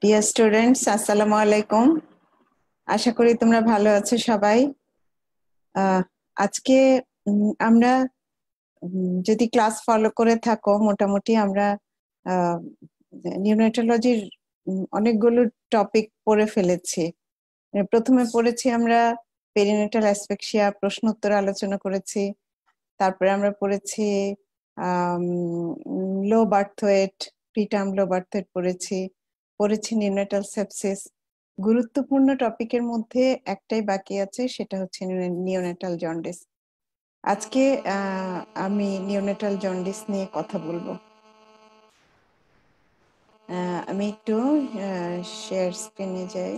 Dear students, আসসালামু আলাইকুম। আশা করি তোমরা ভালো আছো সবাই। আজকে আমরা যদি ক্লাস ফলো করে থাকো, মোটামুটি আমরা নিউনেটোলজির অনেকগুলো টপিক পড়ে ফেলেছি। প্রথমে পড়েছি আমরা পেরিনেটাল অ্যাসফিক্সিয়া, প্রশ্নোত্তর আলোচনা করেছি। তারপরে আমরা পড়েছি low birth weight, preterm low birth weight পড়েছি নিউনেটাল সেপসিস। গুরুত্বপূর্ণ টপিকের মধ্যে একটাই বাকি আছে, সেটা হচ্ছে নিওনেটাল জন্ডিস। আজকে আমি নিওনেটাল জন্ডিস নিয়ে কথা বলবো। আমি একটু শেয়ার স্ক্রিনে যাই।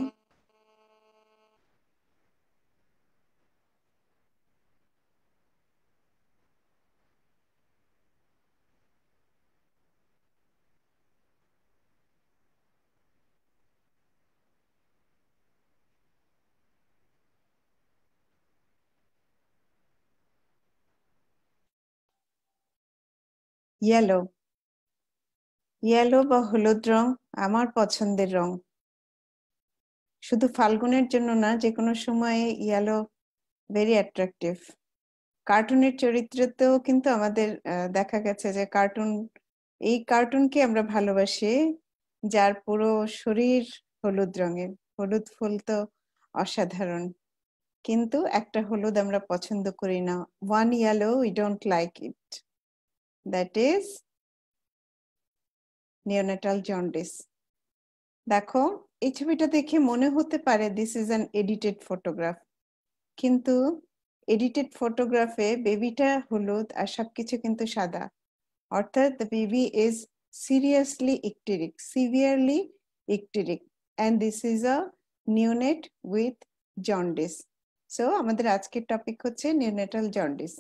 ইয়েলো বা হলুদ রং আমার পছন্দের রং। শুধু ফাল্গুনের জন্য না, যে কোনো সময়ে ইয়েলো ভেরি অ্যাট্রাকটিভ। কার্টুনের চরিত্রতেও কিন্তু আমাদের দেখা গেছে যে এই কার্টুনকে আমরা ভালোবাসি, যার পুরো শরীর হলুদ রঙের। হলুদ ফুল তো অসাধারণ, কিন্তু একটা হলুদ আমরা পছন্দ করি না। One yellow we don't like it, that is neonatal jaundice. দেখো, এই ছবিটা দেখে মনে হতে পারে this is an edited photograph, কিন্তু এডিটেড ফটোগ্রাফে বেবিটা হলুদ আর সবকিছু কিন্তু সাদা। অর্থাৎ the baby is severely icteric, and this is a neonate with jaundice. So আমাদের আজকের টপিক হচ্ছে নিওনেটাল জন্ডিস।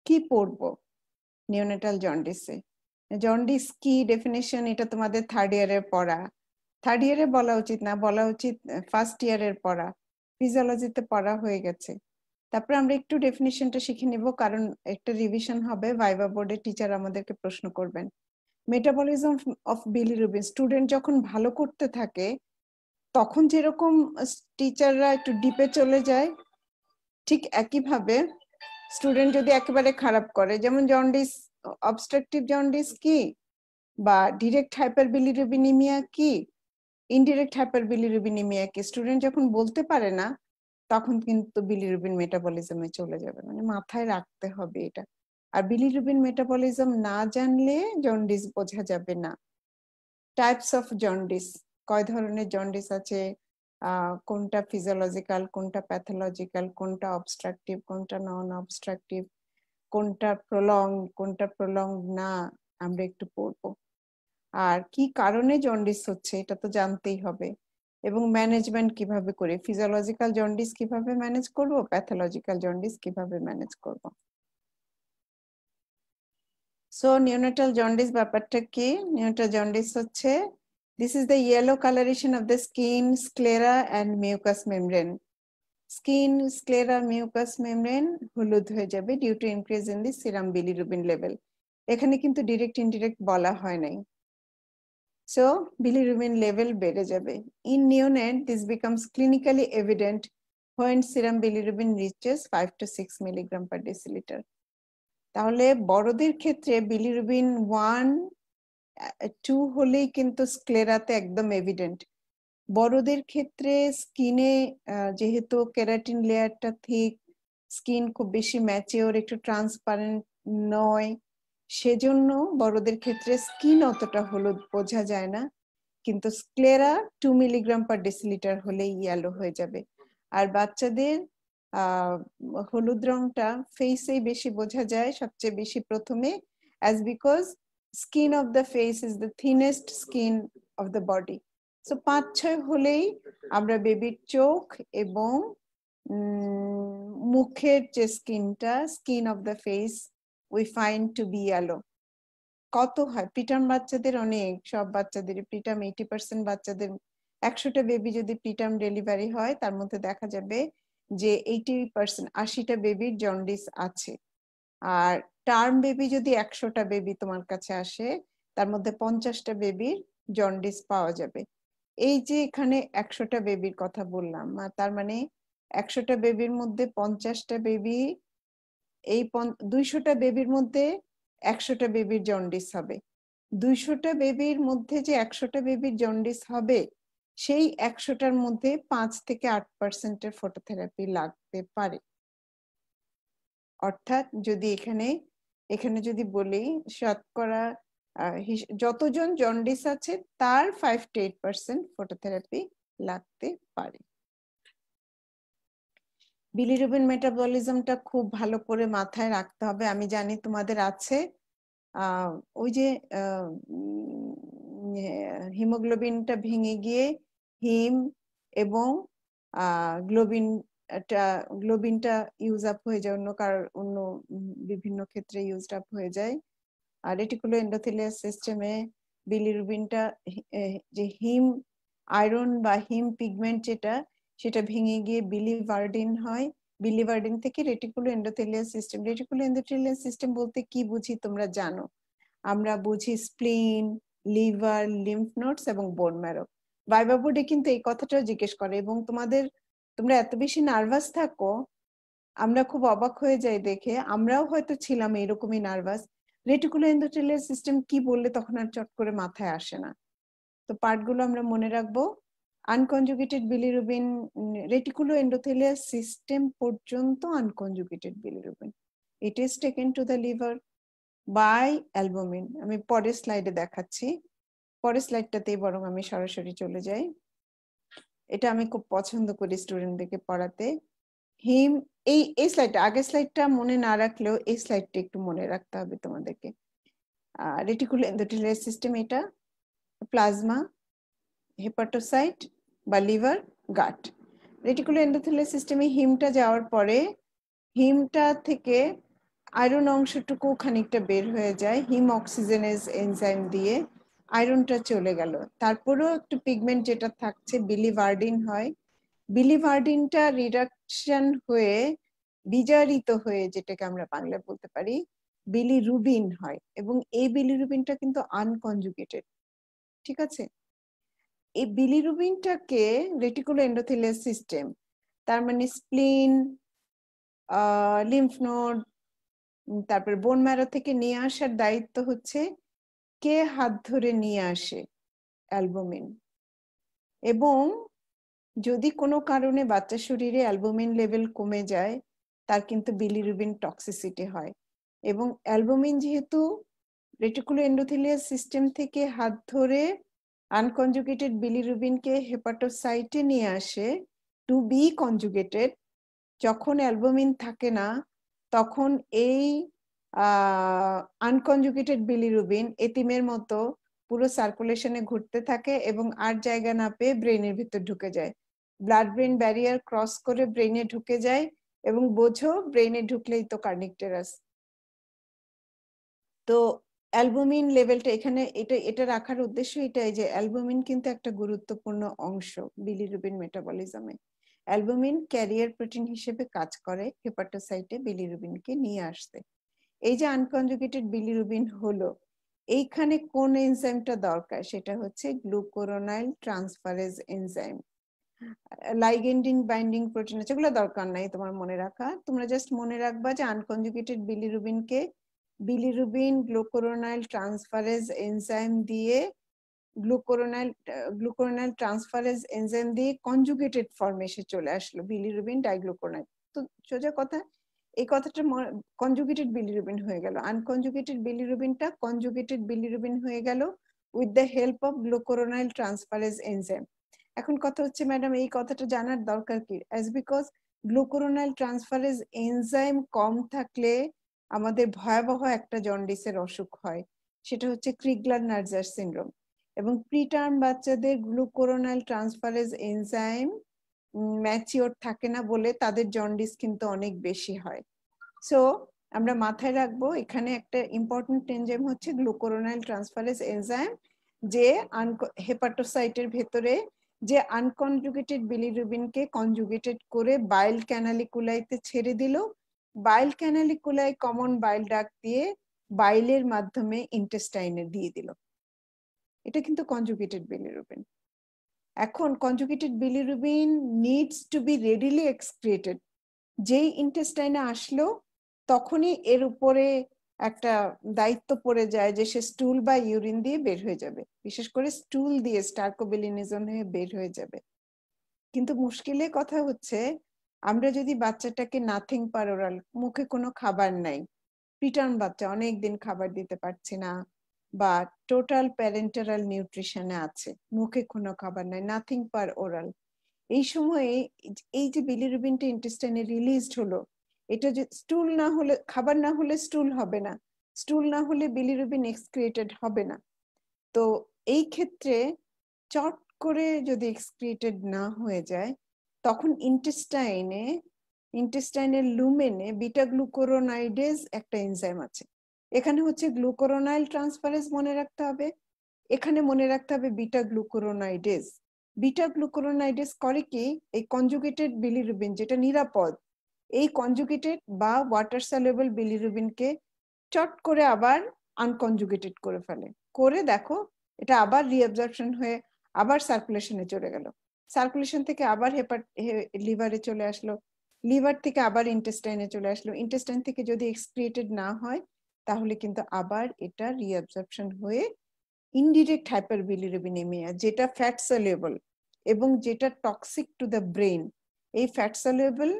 কি পড়বো নিওনেটাল জন্ডিসে? জন্ডিস কি ডেফিনেশন, এটা তোমাদের থার্ড ইয়ারের পড়া। থার্ড ইয়ারে বলা উচিত না, বলা উচিত ফার্স্ট ইয়ারের পড়া। ফিজিওলজিতে পড়া হয়ে গেছে। তারপরে আমরা একটু ডেফিনিশনটা শিখে নিব, কারণ একটা রিভিশন হবে, ভাইভা বোর্ডে টিচার আমাদেরকে প্রশ্ন করবেন। মেটাবলিজম অফ বিলিরুবিন, স্টুডেন্ট যখন ভালো করতে থাকে তখন যেরকম টিচাররা একটু ডিপে চলে যায়, ঠিক একইভাবে স্টুডেন্ট যদি একেবারে খারাপ করে, যেমন জন্ডিস, অবস্ট্রাকটিভ জন্ডিস কি, বা ডিরেক্ট হাইপারবিলিরুবিনিমিয়া কি, ইনডিরেক্ট হাইপারবিলিরুবিনিমিয়া কি, স্টুডেন্ট যখন বলতে পারে না তখন কিন্তু বিলিরুবিন মেটাবলিজমে চলে যাবে। মানে মাথায় রাখতে হবে এটা। আর বিলিরুবিন মেটাবলিজম না জানলে জন্ডিস বোঝা যাবে না। টাইপস অফ জন্ডিস, কয় ধরনের জন্ডিস আছে, কোনটা ফিজিওলজিক্যাল, কোনটা প্যাথোলজিক্যাল, কোনটা অবস্ট্রাকটিভ, কোনটা নন অবস্ট্রাকটিভ, কোনটা প্রলং না, আমরা একটু পড়বো। আর কি কারণে জন্ডিস হচ্ছে এটা তো জানতেই হবে, এবং ম্যানেজমেন্ট কিভাবে করি, ফিজিওলজিক্যাল জন্ডিস কিভাবে ম্যানেজ করব, প্যাথোলজিক্যাল জন্ডিস কিভাবে ম্যানেজ করব। সো নিওনেটাল জন্ডিস ব্যাপারটা কি? নিওনেটাল জন্ডিস হচ্ছে, this is the yellow colouration of the skin, sclera and mucous membrane. Skin, sclera, mucous membrane হলুদ হয়ে যাবে due to increase in the serum bilirubin level. এখানে কিন্তু ডিরেক্ট ইনডিরেক্ট বলা হয় নাই। So bilirubin level বেড়ে যাবে। In neonate, this becomes clinically evident when serum bilirubin reaches 5 to 6 milligram per deciliter. তাহলে বড়দের ক্ষেত্রে বিলিরুবিন 1, 2 হলেই কিন্তু স্ক্লেরাতে একদম এভিডেন্ট। বড়দের ক্ষেত্রে স্কিনে যেহেতু কেরাটিন লেয়ারটা থিক, স্কিন খুব বেশি ম্যাচিওর, একটু ট্রান্সপারেন্ট নয়, সেজন্য বড়দের ক্ষেত্রে স্কিন অতটা হলুদ বোঝা যায় না, কিন্তু স্ক্লেরা 2 মিলিগ্রাম পার ডেসিলিটার হলেই ইয়েলো হয়ে যাবে। আর বাচ্চাদের হলুদ রংটা ফেসেই বেশি বোঝা যায়, সবচেয়ে বেশি প্রথমে, as because skin of the face is the thinnest skin of the body. So 5-6 হলেই আমরা বেবির চোখ এবং মুখের যে স্কিনটা, skin of the face, we find to be yellow. কত হয় প্রিটার্ম বাচ্চাদের, অনেক, সব বাচ্চাদের প্রিটার্ম 80% বাচ্চাদের, 100টা বেবি যদি প্রিটার্ম ডেলিভারি হয় তার মধ্যে দেখা যাবে যে 80%, 80টা বেবির জন্ডিস আছে। আর টার্ম বেবি যদি 100টা বেবি তোমার কাছে আসে, তার মধ্যে 50টা বেবির জন্ডিস পাওয়া যাবে। এই যে এখানে 100টা বেবির কথা বললাম, তার মানে 100টা বেবির মধ্যে 50টা বেবি, এই 200টা বেবির মধ্যে 100টা বেবির জন্ডিস হবে। 200টা বেবির মধ্যে যে 100টা বেবির জন্ডিস হবে, সেই 100টার মধ্যে 5 থেকে 8% ফটোথেরাপি লাগতে পারে। অর্থাৎ যদি এখানে যদি বলি শতকরা যতজন জন্ডিস আছে তার 5 to 8% ফটোথেরাপি লাগতে পারে। বিলিরুবিন মেটাবলিজমটা খুব ভালো করে মাথায় রাখতে হবে। আমি জানি তোমাদের আছে ওই যে হিমোগ্লোবিনটা ভেঙে গিয়ে হিম এবং গ্লোবিনটা ইউজ আপ হয়ে যায়, অন্য বিভিন্ন ক্ষেত্রে ইউজ আপ হয়ে যায়। আর রেটিকুলো এন্ডোথেলিয়াস সিস্টেমে বিলিরুবিনটা যে হিম আয়রন বা হিম পিগমেন্ট সেটা ভেঙে গিয়ে বিলিভার্ডিন হয়। বিলিভার্ডিন থেকে রেটিকুলো এন্ডোথেলিয়াস সিস্টেম। রেটিকুলো এন্ডোথেলিয়াস সিস্টেম বলতে কি বুঝি তোমরা জানো? আমরা বুঝি স্প্লিন, লিভার, লিম্ফ নোডস এবং বোন ম্যারো। ভাইবা বোর্ডে কিন্তু এই কথাটাও জিজ্ঞেস করে, এবং তোমরা এত বেশি নার্ভাস থাকো, আমরা খুব অবাক হয়ে যাই দেখে। আমরাও হয়তো ছিলাম এরকমই নার্ভাস। রেটিকুলো এন্ডোথেলিয়াস সিস্টেম কি বললে তখন আর চট করে মাথায় আসে না। তো পার্টগুলো আমরা মনে রাখবো। Unconjugated bilirubin, reticuloendothelial system পর্যন্ত unconjugated bilirubin, it is taken to the liver by albumin. আমি পরের স্লাইডে দেখাচ্ছি, পরের স্লাইডটাতেই বরং আমি সরাসরি চলে যাই। এটা আমি খুব পছন্দ করি স্টুডেন্টদেরকে পড়াতে। হিম, এই স্লাইডটা, আগের স্লাইডটা মনে না রাখলেও এই স্লাইডটা একটু মনে রাখতে হবে তোমাদেরকে। রেটিকুলো এন্ডোথেলিয়াস সিস্টেম, এটা প্লাজমা, হেপাটোসাইট বা লিভার, গাট। রেটিকুলো এন্ডোথেলিয়াস সিস্টেমে হিমটা যাওয়ার পরে হিমটা থেকে আয়রন অংশটুকু খানিকটা বের হয়ে যায় হিম অক্সিজেনেজ এনজাইম দিয়ে, আয়রনটা চলে গেল। তারপরেও একটু পিগমেন্ট যেটা থাকছে বিলিভার্ডিন হয়। বিলিভার্ডিনটা রিডাকশন হয়ে বিজারিত হয়ে, যেটাকে আমরা বাংলায় বলতে পারি বিলিরুবিন হয়, এবং এই বিলিরুবিনটা কিন্তু আনকনজুগেটেড। ঠিক আছে? এই বিলিরুবিনটাকে রেটিকুলো এন্ডোথেলিয়াস সিস্টেম, তার মানে স্প্লিন, লিম্ফ নোড, তারপর বোন ম্যারো থেকে নিয়ে আসার দায়িত্ব হচ্ছে কে হাত ধরে নিয়ে আসে? অ্যালবুমিন। এবং যদি কোনো কারণে বাচ্চার শরীরে অ্যালবুমিন লেভেল কমে যায়, তার কিন্তু বিলিরুবিন টক্সিসিটি হয়। এবং অ্যালবুমিন যেহেতু রেটিকুলো এন্ডোথেলিয়াস সিস্টেম থেকে হাত ধরে আনকনজুগেটেড বিলিরুবিনকে হেপাটোসাইটে নিয়ে আসে টু বি কনজুগেটেড, যখন অ্যালবুমিন থাকে না তখন এই আনকনজুগেটেড বিলিরুবিন এতিমের মতো পুরো সার্কুলেশনে ঘুরতে থাকে এবং আর জায়গা না পেয়ে ব্রেনের ভিতর ঢুকে যায়। ব্লাড ব্রেন ব্যারিয়ার ক্রস করে ব্রেনে ঢুকে যায়, এবং বোঝো ব্রেনে ঢুকলেই তো কার্নিকটেরাস। তো অ্যালবুমিন লেভেলটা এখানে, এটা রাখার উদ্দেশ্য এটাই যে অ্যালবুমিন কিন্তু একটা গুরুত্বপূর্ণ অংশ বিলিরুবিন মেটাবলিজমে। অ্যালবুমিন ক্যারিয়ার প্রোটিন হিসেবে কাজ করে হেপাটোসাইটে বিলিরুবিনকে নিয়ে আসতে। এই যে আনকনজুগেটেড বিলিরুবিন হলো, এইখানে কোন এনজাইমটা দরকার? সেটা হচ্ছে গ্লুকুরোনাইল ট্রান্সফারেজ এনজাইম। লাইগেন্ডিন বাইন্ডিং প্রোটিন আছে, এগুলো দরকার নাই তোমার মনে রাখা। তোমরা জাস্ট মনে রাখবা যে আনকনজুগেটেড বিলিরুবিনকে বিলিরুবিন গ্লুকুরোনাইল ট্রান্সফারেজ এনজাইম দিয়ে গ্লুকুরোনাইল ট্রান্সফারেজ এনজাইম দিয়ে কনজুগেটেড ফর্মে এসে চলে আসলো বিলিরুবিন ডাইগ্লুকুরোনাইল। তো সোজা কথা, এই কথাটা কনজুগেটেড বিলিরুবিন হয়ে গেল। আনকনজুগেটেড বিলিরুবিনটা কনজুগেটেড বিলিরুবিন হয়ে গেল with the help of glucuronyl transferase enzyme. এখন কথা হচ্ছে ম্যাডাম এই কথাটা জানার দরকার কি? As because glucuronyl transferase enzyme কম থাকলে আমাদের ভয়াবহ একটা জন্ডিসের অসুখ হয়, সেটা হচ্ছে ক্রিগলার-নার্জার সিনড্রোম। এবং প্রিটার্ম বাচ্চাদের গ্লুকুরোনাইল ট্রান্সফারেজ এনজাইম ম্যাচিওর থাকে না বলে তাদের জন্ডিস কিন্তু অনেক বেশি হয়। সো আমরা মাথায় রাখবো এখানে একটা ইম্পর্টেন্ট এনজাইম হচ্ছে গ্লুকুরোনাইল ট্রান্সফারেজ এনজাইম, যে হেপাটোসাইটের ভেতরে যে আনকনজুগেটেড বিলিরুবিনকে কনজুগেটেড করে বাইল ক্যানালিকুলাইতে ছেড়ে দিল, বাইল ক্যানালিকুলাই কমন বাইল ডাক দিয়ে বাইলের মাধ্যমে ইন্টেস্টাইনে দিয়ে দিল। এটা কিন্তু কনজুগেটেড বিলিরুবিন। এখন conjugated bilirubin needs to be readily excreted. যেই ইন্টেস্টাইনে আসলো তখনই এর উপরে একটা দায়িত্ব পড়ে যায় যে সে স্টুল বা ইউরিন দিয়ে বের হয়ে যাবে, বিশেষ করে স্টুল দিয়ে স্টার্কোবিলিনিজম হয়ে বের হয়ে যাবে। কিন্তু মুশকিলের কথা হচ্ছে, আমরা যদি বাচ্চাটাকে নাথিং পার ওরাল, মুখে কোনো খাবার নাই, প্রিটার্ম বাচ্চা অনেকদিন খাবার দিতে পারছে না, বা টোটাল প্যারেন্টারাল নিউট্রিশনে আছে, মুখে কোনো খাবার নাই, নাথিং পার ওরাল, এই সময়ে এই যে বিলিরুবিনটা ইন্টেস্টাইনে রিলিজড হলো, এটা যে স্টুল না হলে, খাবার না হলে স্টুল হবে না, স্টুল না হলে বিলিরুবিন এক্সক্রিয়েটেড হবে না। তো এই ক্ষেত্রে চট করে যদি এক্সক্রিয়েটেড না হয়ে যায়, তখন ইন্টেস্টাইনের লুমেনে বিটা গ্লুকুরোনাইডেজ একটা এনজাইম আছে। এখানে হচ্ছে গ্লুকুরোনাইল ট্রান্সফারেজ মনে রাখতে হবে, এখানে মনে রাখতে হবে বিটা গ্লুকুরোনাইডেজ। বিটা গ্লুকুরোনাইডেজ করে কি, এই কনজুগেটেড বিলিরুবিন যেটা নিরাপদ, এই কনজুগেটেড বা ওয়াটার সলিউবল বিলিরুবিনকে চট করে আবার আনকনজুগেটেড করে ফেলে, করে দেখো এটা আবার রিঅ্যাবজর্পশন হয়ে আবার সার্কুলেশনে চলে গেল, সার্কুলেশন থেকে আবার লিভারে চলে আসলো, লিভার থেকে আবার ইন্টেস্টাইনে চলে আসলো, ইন্টেস্টাইন থেকে যদি এক্সক্রিয়েটেড না হয় তাহলে কিন্তু আবার এটা রিঅ্যাবজর্পশন হয়ে ইনডিরেক্ট হাইপারবিলিরুবিনেমিয়া, যেটা ফ্যাট সলিউবল এবং যেটা টক্সিক টু দ্য ব্রেন, এই ফ্যাট সলিউবল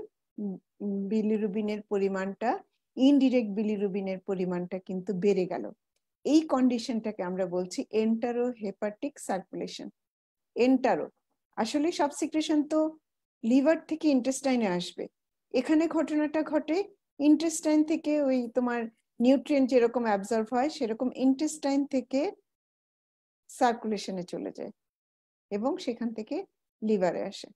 বিলিরুবিনের পরিমাণটা ইনডিরেক্ট বিলিরুবিনের পরিমাণটা কিন্তু বেড়ে গেল। এই কন্ডিশনটাকে আমরা বলছি এন্টারো হেপাটিক সার্কুলেশন। এন্টারো আসলে সব সিক্রেশন তো লিভার থেকে ইন্টেস্টাইনে আসবে, এখানে ঘটনাটা ঘটে ইন্টেস্টাইন থেকে, ওই তোমার নিউট্রিয়েন্ট যেরকম অ্যাবজর্ব হয় সেরকম ইন্টেস্টাইন থেকে সার্কুলেশনে চলে যায় এবং সেখান থেকে লিভারে আসে।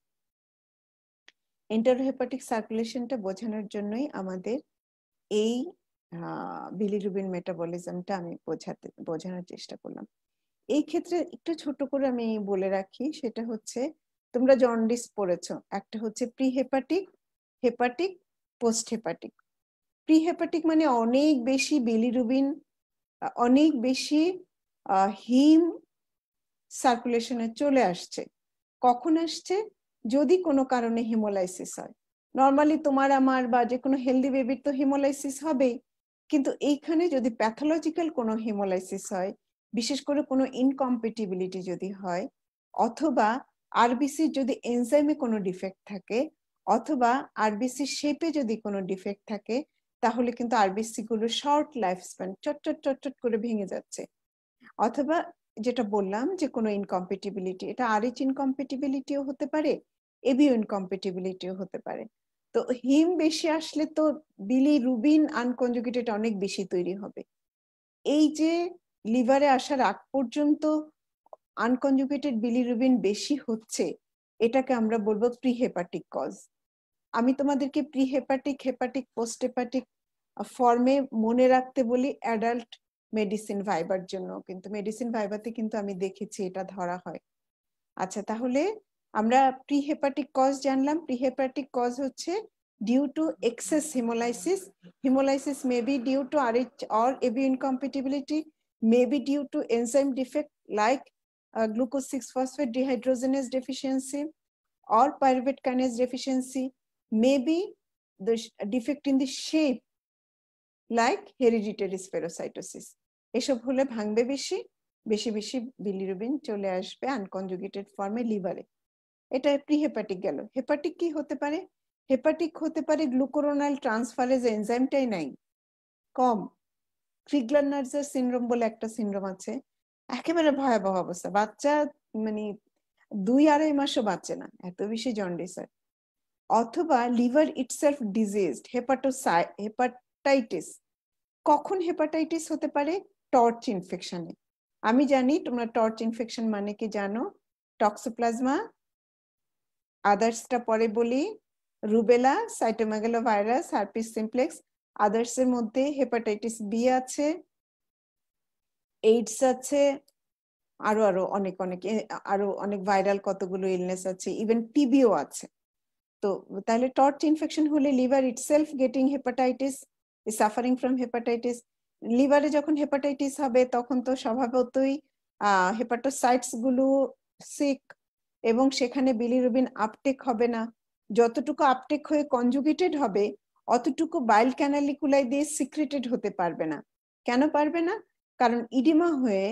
এন্টারোহেপাটিক সার্কুলেশনটা বোঝানোর জন্যই আমাদের এই বিলিরুবিন মেটাবলিজমটা আমি বোঝানোর চেষ্টা করলাম। এই ক্ষেত্রে একটু ছোট করে আমি বলে রাখি, সেটা হচ্ছে তোমরা জন্ডিস পড়েছো, একটা হচ্ছে pre hepatic, hepatic, post hepatic. Pre hepatic মানে অনেক বেশি বিলিরুবিন, অনেক বেশি হিম সার্কুলেশনে চলে আসছে। কখন আসছে? যদি কোনো কারণে হিমোলাইসিস হয়। নর্মালি তোমার আমার বা যে কোনো হেলদি বেবির তো হিমোলাইসিস হবেই, কিন্তু এইখানে যদি প্যাথোলজিক্যাল কোনো হিমোলাইসিস হয়, বিশেষ করে কোনো ইনকম্প্যাটিবিলিটি যদি হয়, অথবা আরবিসি যদি এনজাইমে কোনো ডিফেক্ট থাকে, অথবা আরবিসি শেপে যদি কোনো ডিফেক্ট থাকে, তাহলে কিন্তু আরবিসি গুলো শর্ট লাইফ স্প্যান, চটচট করে ভেঙে যাচ্ছে। অথবা যেটা বললাম যে কোনো ইনকম্প্যাটিবিলিটি, এটা আরএইচ ইনকম্প্যাটিবিলিটিও হতে পারে, এবিও ইনকম্প্যাটিবিলিটিও হতে পারে। তো হিম বেশি আসলে তো বিলিরুবিন আনকনজুগেটেড অনেক বেশি তৈরি হবে। এই যে লিভারে আসার আগ পর্যন্ত আনকনজুগেটেড বিলিরুবিন বেশি হচ্ছে, এটাকে আমরা বলবো প্রি হেপাটিক কজ। আমি তোমাদেরকে pre hepatic, hepatic, post hepatic ফর্মে মনে রাখতে বলি অ্যাডাল্ট মেডিসিন ভাইবার জন্য, কিন্তু মেডিসিন ভাইবাতে কিন্তু আমি দেখেছি এটা ধরা হয়। আচ্ছা, তাহলে আমরা প্রি হেপাটিক কজ জানলাম। প্রি হেপাটিক কজ হচ্ছে due to excess hemolysis. Hemolysis may be due to Rh or ABO incompatibility, may be due to enzyme defect like glucose 6-phosphate dehydrogenase deficiency or pyruvate kinase deficiency, may be the defect in the shape like hereditary spherocytosis. এসব হলে ভাঙবে বেশি, বেশি বেশি bilirubin চলে আসবে unconjugated ফর্মে লিভারে। এটা প্রিহেপাটিক গেল। হেপাটিক কি হতে পারে? হেপাটিক হতে পারে গ্লুকুরোনাইল ট্রান্সফারেজ এনজাইমটাই নাই, কম। ক্রিগলার-নার্জার সিনড্রোম বলে একটা সিনড্রোম আছে, একেবারে ভয়াবহ অবস্থা, বাচ্চা মানে 2-2.5 মাসও বাঁচে না, এত বেশি জন্ডিস হয়। অথবা লিভার ইটসেলফ ডিজিজড, হেপাটাইটিস। কখন হেপাটাইটিস হতে পারে? টর্চ ইনফেকশনে। আমি জানি তোমরা টর্চ ইনফেকশন মানে কি জানো, টক্সোপ্লাজমা, আদার্সটা পরে বলি, রুবেলা, সাইটোমেগালোভাইরাস, হারপিস সিমপ্লেক্স। আদার্সের মধ্যে হেপাটাইটিস বি আছে, এইডস আছে, আরো আরো অনেক অনেক আরো অনেক ভাইরাল কতগুলো ইলনেস আছে, ইভেন টিবিও আছে। তো তাহলে টর্চ ইনফেকশন হলে liver itself getting hepatitis, suffering from hepatitis. লিভারে যখন হেপাটাইটিস হবে তখন তো স্বভাবতই হেপাটোসাইটস গুলো সিক, এবং সেখানে বিলিরুবিন আপটেক হবে না। যতটুকু আপটেক হয়ে কনজুগেটেড হবে অতটুকু বাইল ক্যানালিকুলাই দিয়ে সিক্রেটেড হতে পারবে না। কেন পারবে না? কারণ ইডিমা হয়ে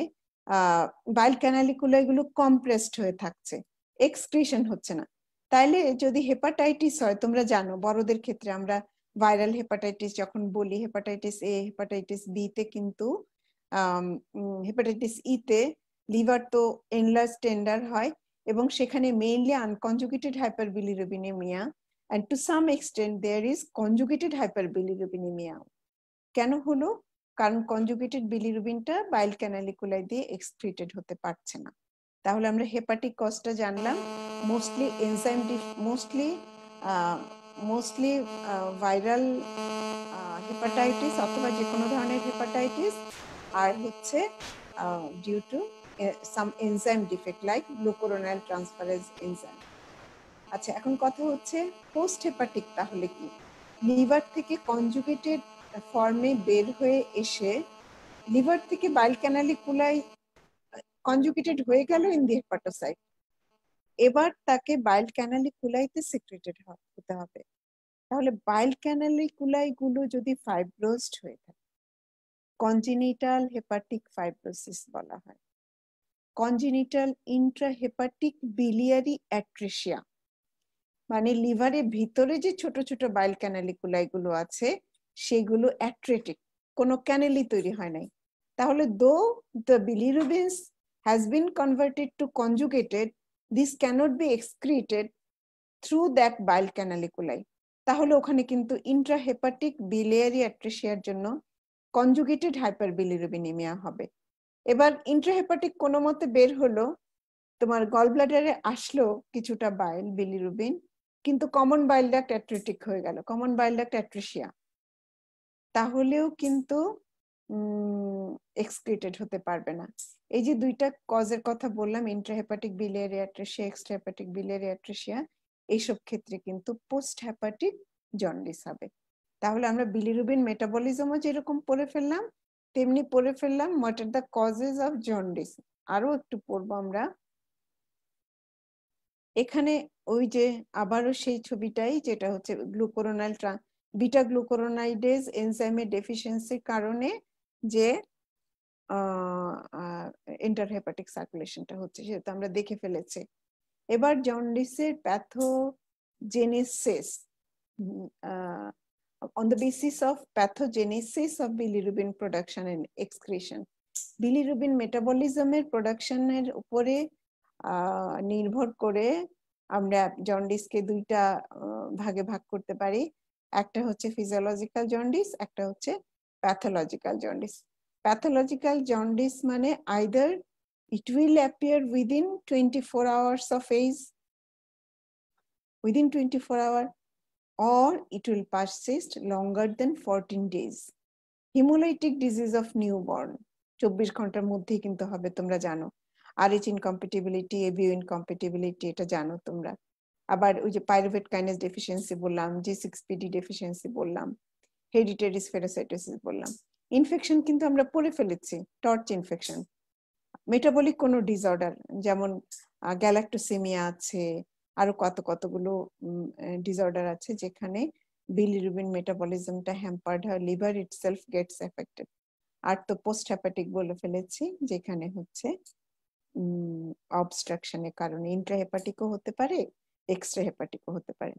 বাইল ক্যানালিকুলাই গুলো কম্প্রেসড হয়ে থাকছে, এক্সক্রিশন হচ্ছে না। তাইলে যদি হেপাটাইটিস হয়, তোমরা জানো বড়দের ক্ষেত্রে আমরা ভাইরাল হেপাটাইটিস যখন বলি, হেপাটাইটিস এ, হেপাটাইটিস বি তে কিন্তু হেপাটাইটিস ই তে লিভার তো এনলার্জ টেন্ডার হয় এবং সেখানে mainly unconjugated hyperbilirubinaemia and to some extent there is conjugated hyperbilirubinemia. কেন হলো? কারণ কনজুগেটেড বিলিরুবিনটা বাইল ক্যানালিকুলাই দিয়ে এক্সক্রিটেড হতে পারছে না। তাহলে আমরা হেপাটিক কজটা জানলাম, mostly enzyme mostly viral hepatitis অথবা যে কোনো ধরনের হেপাটাইটিস, আর হচ্ছে due to some enzyme defect like glucuronyl transferase enzyme. আচ্ছা, এখন কথা হচ্ছে পোস্ট হেপাটিক তাহলে কি? লিভার থেকে কনজুগেটেড ফর্মে বের হয়ে এসে লিভার থেকে বাইল ক্যানালিকুলাই কনজুগেটেড হয়ে গেল ইন দি হেপাটোসাইট, এবার তাকে বাইল ক্যানালিকুলাইতে সিক্রেটেড হতে হবে। তাহলে বাইল ক্যানালিকুলাই গুলো যদি ফাইব্রোজড হয়ে থাকে, কনজেনিটাল হেপাটিক ফাইব্রোসিস বলা হয়। কনজেনিটাল ইন্ট্রাহেপাটিক বিলিয়ারি অ্যাট্রেসিয়া মানে লিভারের ভিতরে যে ছোট ছোট বাইল ক্যানালিকুলাই গুলো আছে সেগুলো অ্যাট্রেটিক, কোনো ক্যানেলি তৈরি হয় নাই। তাহলে দো the বিলিরুবিনস has been converted to conjugated, this cannot be excreted through that bile canaliculi. তাহলে ওখানে কিন্তু ইন্ট্রাহেপাটিক বিলিয়ারি অ্যাট্রেসিয়ার জন্য কনজুগেটেড হাইপারবিলিরুবিনেমিয়া হবে। এবার ইন্ট্রাহেপাটিক কোনো মতে বের হলো, তোমার গল ব্লাডারে আসলো কিছুটা বাইল বিলিরুবিন, কিন্তু কমন বাইল ডাক্ট অ্যাট্রেটিক হয়ে গেল, কমন বাইল ডাক্ট অ্যাট্রেসিয়া, তাহলেও কিন্তু এক্সক্রিটেড হতে পারবে না। এই যে দুইটা কজের কথা বললাম, intrahepatic biliary atresia, extrahepatic biliary atresia, এইসব ক্ষেত্রে কিন্তু পোস্ট হেপাটিক জন্ডিস হবে। তাহলে আমরা বিলিরুবিন মেটাবলিজমও যেরকম পড়ে ফেললাম, তেমনি পড়ে ফেললাম what are the causes of jaundice. আরো একটু পড়বো আমরা এখানে, ওই যে আবারও সেই ছবিটাই, যেটা হচ্ছে গ্লুকুরোনাইল বিটা গ্লুকুরোনাইডেজ এনজাইমের ডেফিসিয়েন্সির কারণে যে ইন্টারহেপাটিক সার্কুলেশনটা হচ্ছে, সেটা আমরা দেখে ফেলেছি। এবার জন্ডিসের pathogenesis, on the basis of pathogenesis of bilirubin production and excretion, bilirubin metabolism-এর প্রোডাকশনের উপরে নির্ভর করে আমরা জন্ডিসকে দুইটা ভাগে ভাগ করতে পারি। একটা হচ্ছে ফিজিওলজিক্যাল জন্ডিস, একটা হচ্ছে প্যাথোলজিক্যাল জন্ডিস। প্যাথোলজিক্যাল জন্ডিস মানে either it will appear within 24 hours of age, within 24 hours, or it will persist longer than 14 days. Hemolytic disease of newborn 24 ঘন্টার মধ্যেই কিন্তু হবে, তোমরা জানো। RH incompatibility, ABO incompatibility, এটা জানো তোমরা। আবার ওই যে পাইরুভেট কাইনেজ ডেফিসিয়েন্সি বললাম, G6PD ডেফিসিয়েন্সি বললাম, হেরিডিটারি স্ফেরোসাইটোসিস বললাম। ইনফেকশন কিন্তু আমরা পড়ে ফেলেছি, টর্চ ইনফেকশন। মেটাবলিক কোনো ডিসঅর্ডার যেমন গ্যালাক্টোসেমিয়া আছে, আরো কতগুলো ডিসঅর্ডার আছে যেখানে বিলিরুবিন মেটাবলিজমটা হ্যাম্পার্ড হয়, লিভার ইটসেলফ গেটস এফেক্টেড। আর তো পোস্ট হেপাটিক বলে ফেলেছি, যেখানে হচ্ছে অবস্ট্রাকশনের কারণে ইন্ট্রাহেপাটিকও হতে পারে, এক্সট্রা হেপাটিকও হতে পারে।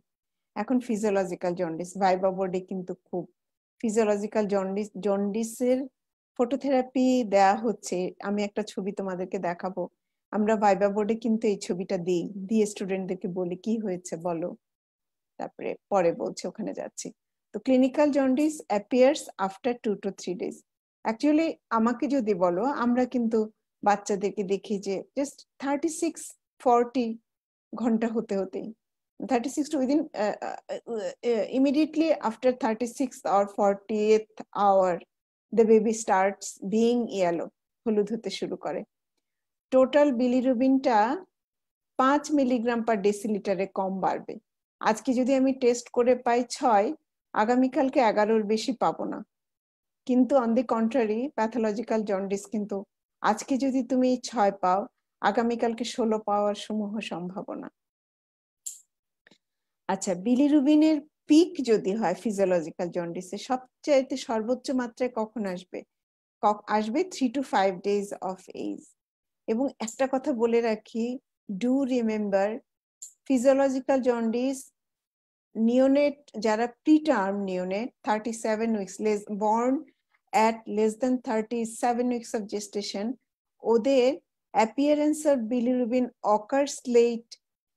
এখন ফিজিওলজিক্যাল জন্ডিস, ভাইবা বোর্ডে কিন্তু খুব ফিজিওলজিক্যাল জন্ডিসের ফটোথেরাপি দেয়া হচ্ছে। আমি একটা ছবি তোমাদেরকে দেখাবো, আমরা ভাইবা বোর্ডে কিন্তু এই ছবিটা দিয়ে স্টুডেন্টদেরকে বলি কি হয়েছে বলো, তারপরে পরে বলছে ওখানে যাচ্ছি। তো clinical jaundice appears after 2 to 3 days। Actually আমাকে যদি বলো, আমরা কিন্তু বাচ্চাদেরকে দেখি যে জাস্ট 36-40 ঘন্টা হতে হতেই 36 to within immediately after 36th or 40th hour the baby starts being yellow, হলুদ হতে শুরু করে। টোটাল বিলিরুবিনটা 5 মিলিগ্রাম পার ডেসিলিটারে কম বাড়বে। আজকে যদি আমি টেস্ট করে পাই 6, আগামীকালকে 11-র বেশি পাবো না। কিন্তু on the contrary pathological jaundice কিন্তু আজকে যদি তুমি 6 পাও, আগামীকালকে 16 পাওয়ার সমূহ সম্ভাবনা। আচ্ছা, বিলিরুবিনের পিক যদি হয় ফিজিওলজিক্যাল জন্ডিসে সবচাইতে সর্বোচ্চ মাত্রায় কখন আসবে? আসবে 3 to 5 days of age। এবং একটা কথা বলে রাখি, do remember physiological jaundice neonate যারা preterm neonate 37 weeks born at less than 37 weeks of gestation, ওদের appearance of bilirubin occurs late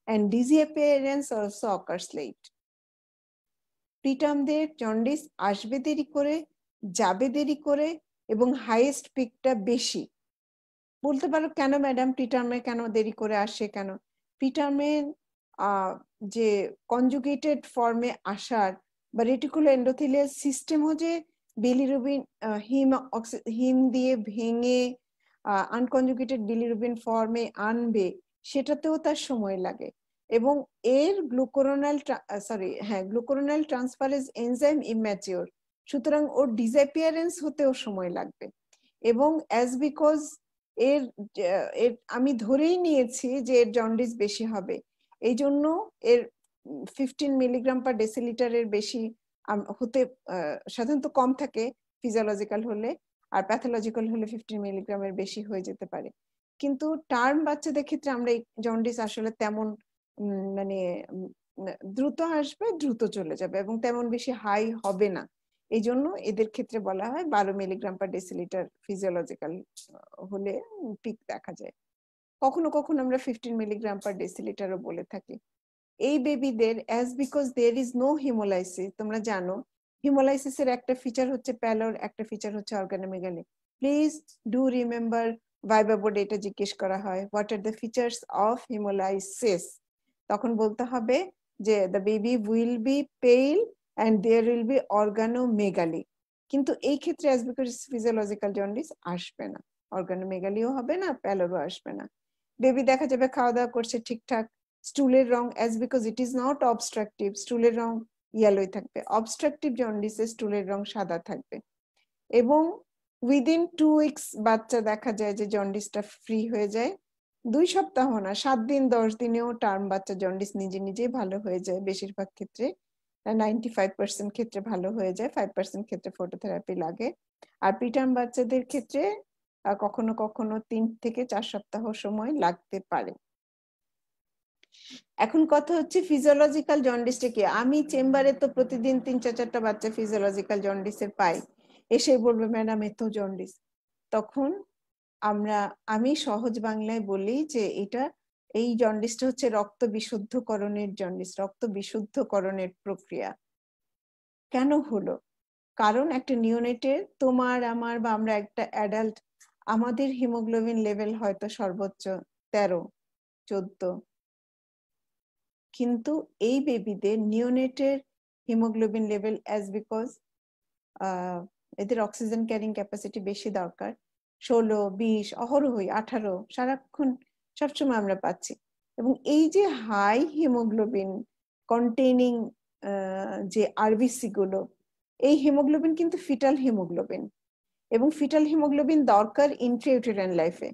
and disappearance also occurs late। প্রিটার্মদের জন্ডিস আসবে দেরি করে, যাবে দেরি করে, এবং হাইয়েস্ট পিকটা বেশি। বলতে পারো কেন ম্যাডাম প্রিটার্মে কেন দেরি করে আসে কেন? প্রিটার্মের যে কনজুগেটেড ফর্মে আসার বা রেটিকুলার এন্ডোথেলিয়াল সিস্টেমও যে বিলিরুবিন হিম দিয়ে ভেঙে আনকনজুগেটেড বিলিরুবিন ফর্মে আনবে, সেটাতেও তার সময় লাগে। এবং এর গ্লুকোরোনাল ট্রান্সফারেজ এনজাইম ইম্যাচিওর, সুতরাং ওর ডিসঅ্যাপিয়ারেন্স হতেও সময় লাগবে। এবং অ্যাজ বিকজ এর আমি ধরেই নিয়েছি যে এর জন্ডিস বেশি হবে, এই জন্য এর 15 মিলিগ্রাম পার ডেসিলিটারের বেশি হতে সাধারণত কম থাকে ফিজিওলজিক্যাল হলে, আর প্যাথোলজিক্যাল হলে 15 মিলিগ্রামের বেশি হয়ে যেতে পারে। কিন্তু টার্ম বাচ্চাদের ক্ষেত্রে আমরা এই জন্ডিস আসলে তেমন মানে দ্রুত আসবে, দ্রুত চলে যাবে এবং তেমন বেশি হাই হবে না। এই জন্য এদের ক্ষেত্রে বলা হয় 12 মিলিগ্রাম পার ডেসিলিটার ফিজিওলজিক্যাল হলে পিক দেখা যায়। কখনো কখনো আমরা 15 মিলিগ্রাম পার ডেসিলিটারও বলে থাকি। এই বেবিদের as because there is no haemolysis, তোমরা জানো হিমোলাইসিসের একটা ফিচার হচ্ছে প্যালোর, একটা ফিচার হচ্ছে অর্গানোমেগালি। প্লিজ ডু রিমেম্বার, ভাইবা বোর্ডে এটা জিজ্ঞেস করা হয়, what are the features of haemolysis? তখন বলতে হবে যে দ্য বেবি উইল বি পেল and there will be organomegaly। কিন্তু এই ক্ষেত্রে as because physiological jaundice আসবে না, organomegalyও হবে না, প্যালোরও আসবে না। বেবি দেখা যাবে খাওয়া দাওয়া করছে ঠিকঠাক, স্টুলের রং as because it is not obstructive, স্টুলের রং ইয়েলোই থাকবে। অবস্ট্রাকটিভ জন্ডিসে স্টুলের রং সাদা থাকবে। এবং উইদিন 2 উইকস বাচ্চা দেখা যায় যে জন্ডিসটা ফ্রি হয়ে যায়। 2 সপ্তাহ না, 7 দিন 10 দিনেও টার্ম বাচ্চা জন্ডিস নিজে নিজেই ভালো হয়ে যায়। বেশিরভাগ ক্ষেত্রে 95% ক্ষেত্রে ভালো হয়ে যায়, 5% ক্ষেত্রে ফটোথেরাপি লাগে। আর প্রিটার্ম বাচ্চাদের ক্ষেত্রে কখনো কখনো 3 থেকে 4 সপ্তাহ সময় লাগতে পারে। এখন কথা হচ্ছে ফিজিওলজিক্যাল জন্ডিসটা কি? আমি চেম্বারে তো প্রতিদিন 3-4টা বাচ্চা ফিজিওলজিক্যাল জন্ডিসের পাই, এসে বলবে ম্যাডাম এত জন্ডিস। তখন আমি সহজ বাংলায় বলি যে এই জন্ডিসটা হচ্ছে রক্ত বিশুদ্ধকরণের জন্ডিস, রক্ত বিশুদ্ধকরণের প্রক্রিয়া। কেন হলো? কারণ একটা নিওনেটের, তোমার আমার বা আমরা একটা অ্যাডাল্ট, আমাদের হিমোগ্লোবিন লেভেল হয়তো সর্বোচ্চ 13-14, কিন্তু এই বেবিদের নিওনেটের হিমোগ্লোবিন লেভেল অ্যাজ বিকজ এদের অক্সিজেন ক্যারিং ক্যাপাসিটি বেশি দরকার, 16-20 অহরহই 18 সারাক্ষণ সবসময় আমরা পাচ্ছি। এবং এই যে হাই হিমোগ্লোবিন কন্টেইনিং যে আরবিসি গুলো, এই হিমোগ্লোবিন কিন্তু ফিটাল হিমোগ্লোবিন, এবং ফিটাল হিমোগ্লোবিন দরকার ইন্ট্রাইউটেরাইন লাইফে।